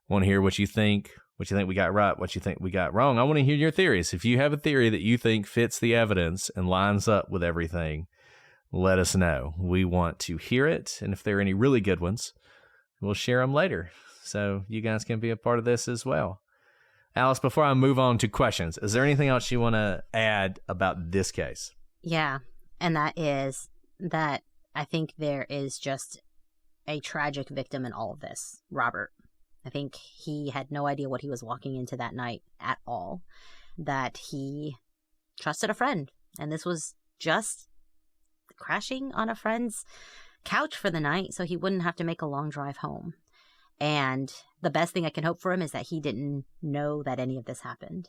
Want to hear what you think we got right, what you think we got wrong. I want to hear your theories. If you have a theory that you think fits the evidence and lines up with everything, let us know. We want to hear it. And if there are any really good ones, we'll share them later. So you guys can be a part of this as well. Alice, before I move on to questions, is there anything else you want to add about this case? Yeah, and that is that I think there is just a tragic victim in all of this, Robert. I think he had no idea what he was walking into that night at all, that he trusted a friend, and this was just crashing on a friend's couch for the night so he wouldn't have to make a long drive home. And the best thing I can hope for him is that he didn't know that any of this happened.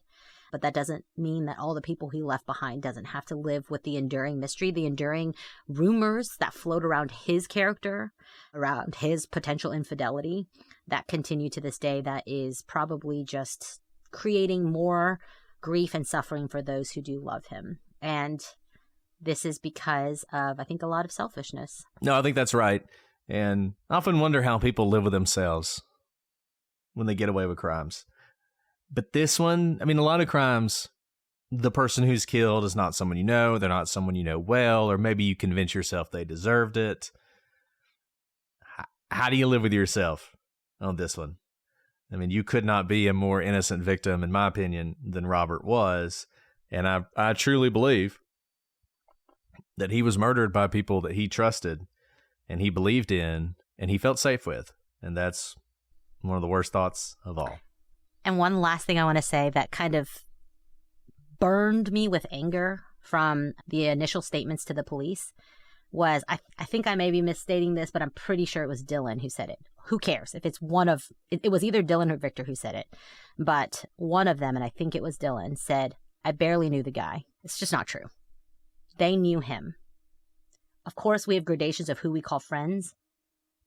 But that doesn't mean that all the people he left behind doesn't have to live with the enduring mystery, the enduring rumors that float around his character, around his potential infidelity, that continue to this day, that is probably just creating more grief and suffering for those who do love him. And this is because of, I think, a lot of selfishness. No, I think that's right. And I often wonder how people live with themselves when they get away with crimes. But this one, I mean, a lot of crimes, the person who's killed is not someone you know. They're not someone you know well, or maybe you convince yourself they deserved it. How do you live with yourself on this one? I mean, you could not be a more innocent victim, in my opinion, than Robert was. And I truly believe that he was murdered by people that he trusted and he believed in and he felt safe with. And that's one of the worst thoughts of all. And one last thing I want to say that kind of burned me with anger from the initial statements to the police was, I think I may be misstating this, but I'm pretty sure it was Dylan who said it. Who cares if it's one of, it was either Dylan or Victor who said it, but one of them, and I think it was Dylan, said, I barely knew the guy. It's just not true. They knew him. Of course, we have gradations of who we call friends,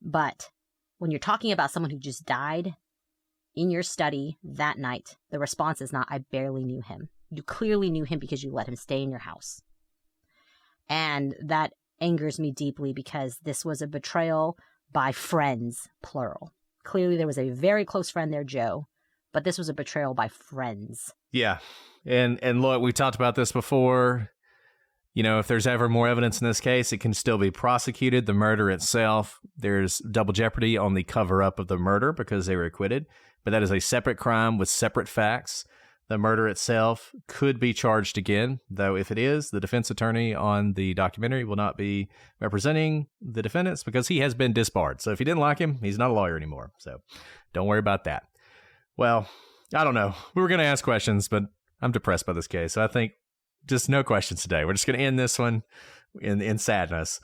but when you're talking about someone who just died in your study that night, the response is not, I barely knew him. You clearly knew him because you let him stay in your house. And that angers me deeply because this was a betrayal by friends, plural. Clearly there was a very close friend there, Joe, but this was a betrayal by friends. Yeah. And look, we talked about this before. You know, if there's ever more evidence in this case, it can still be prosecuted. The murder itself, there's double jeopardy on the cover-up of the murder because they were acquitted. But that is a separate crime with separate facts. the murder itself could be charged again, though if it is, the defense attorney on the documentary will not be representing the defendants because he has been disbarred. So if you didn't like him, he's not a lawyer anymore. So don't worry about that. Well, I don't know. We were going to ask questions, but I'm depressed by this case. So I think just no questions today. We're just going to end this one in sadness,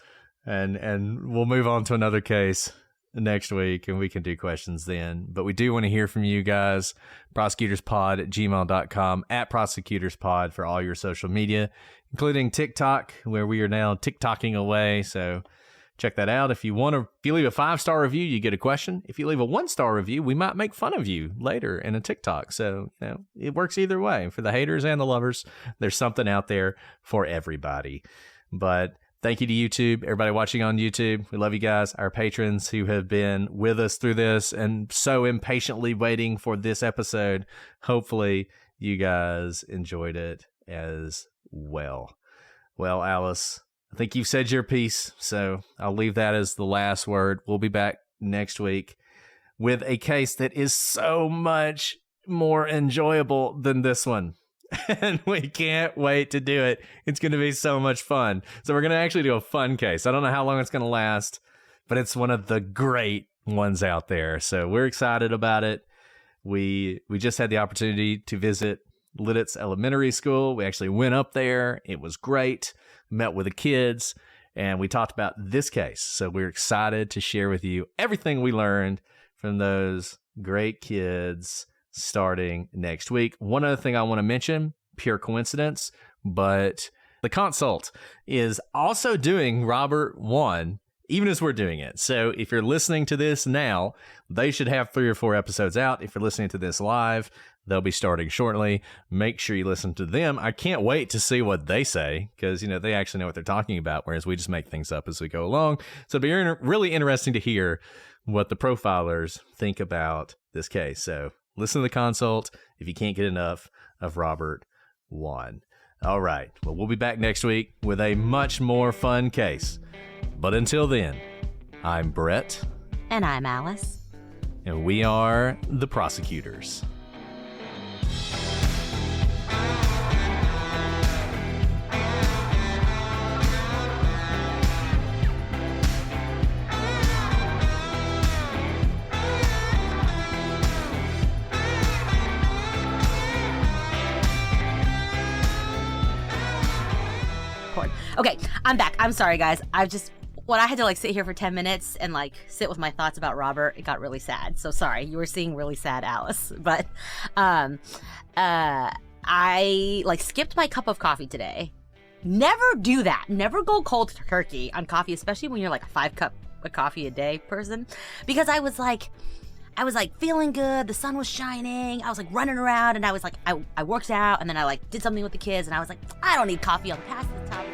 and we'll move on to another case next week, and we can do questions then. But we do want to hear from you guys. prosecutorspod@gmail.com, @prosecutorspod for all your social media, including TikTok, where we are now TikToking away. So check that out. If you leave a 5-star review, you get a question. If you leave a 1-star review, we might make fun of you later in a TikTok. So, it works either way. For the haters and the lovers, there's something out there for everybody. But thank you to YouTube, everybody watching on YouTube. We love you guys, our patrons who have been with us through this and so impatiently waiting for this episode. Hopefully, you guys enjoyed it as well. Well, Alice, I think you've said your piece, so I'll leave that as the last word. We'll be back next week with a case that is so much more enjoyable than this one. And we can't wait to do it. It's going to be so much fun. So we're going to actually do a fun case. I don't know how long it's going to last, but it's one of the great ones out there. So we're excited about it. We just had the opportunity to visit Lidditz Elementary School. We actually went up there. It was great. Met with the kids, and we talked about this case. So we're excited to share with you everything we learned from those great kids starting next week. One other thing I want to mention, pure coincidence, but the consult is also doing Robert Wone, even as we're doing it. So if you're listening to this now, they should have 3 or 4 episodes out. If you're listening to this live, they'll be starting shortly. Make sure you listen to them. I can't wait to see what they say because, they actually know what they're talking about, whereas we just make things up as we go along. So it'll be really interesting to hear what the profilers think about this case. So listen to the consult if you can't get enough of Robert Wone. All right. Well, we'll be back next week with a much more fun case. But until then, I'm Brett. And I'm Alice. And we are the prosecutors. Okay, I'm back. I'm sorry, guys. When I had to sit here for 10 minutes and sit with my thoughts about Robert, it got really sad. So sorry, you were seeing really sad Alice. But I skipped my cup of coffee today. Never do that. Never go cold turkey on coffee, especially when you're a 5-cup of coffee a day person. Because I was feeling good. The sun was shining. I was running around, and I was I worked out, and then I did something with the kids, and I was I don't need coffee. I'll pass the top.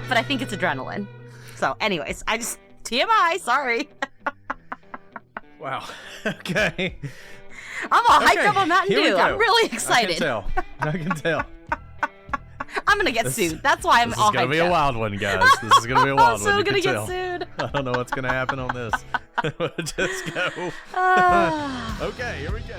But I think it's adrenaline. So anyways, TMI, sorry. Wow. Okay. I'm all hyped up on Mountain Dew. I'm really excited. I can tell. I'm going to get sued. That's why I'm all hyped up. This is going to be a wild one, guys. This is going to be a wild one. I'm so going to get sued. I don't know what's going to happen on this. We'll just go. Okay, here we go.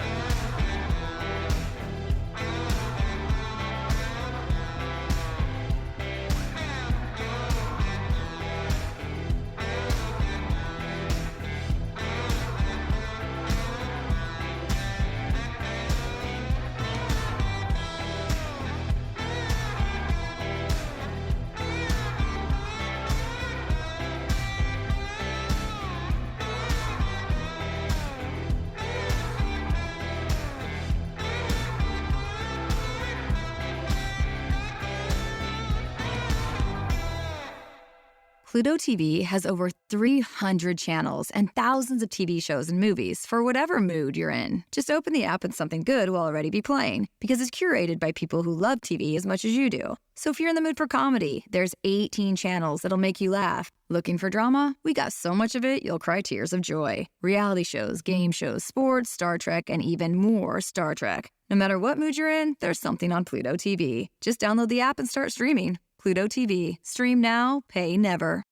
Pluto TV has over 300 channels and thousands of TV shows and movies for whatever mood you're in. Just open the app and something good will already be playing because it's curated by people who love TV as much as you do. So if you're in the mood for comedy, there's 18 channels that'll make you laugh. Looking for drama? We got so much of it, you'll cry tears of joy. Reality shows, game shows, sports, Star Trek, and even more Star Trek. No matter what mood you're in, there's something on Pluto TV. Just download the app and start streaming. Pluto TV. Stream now, pay never.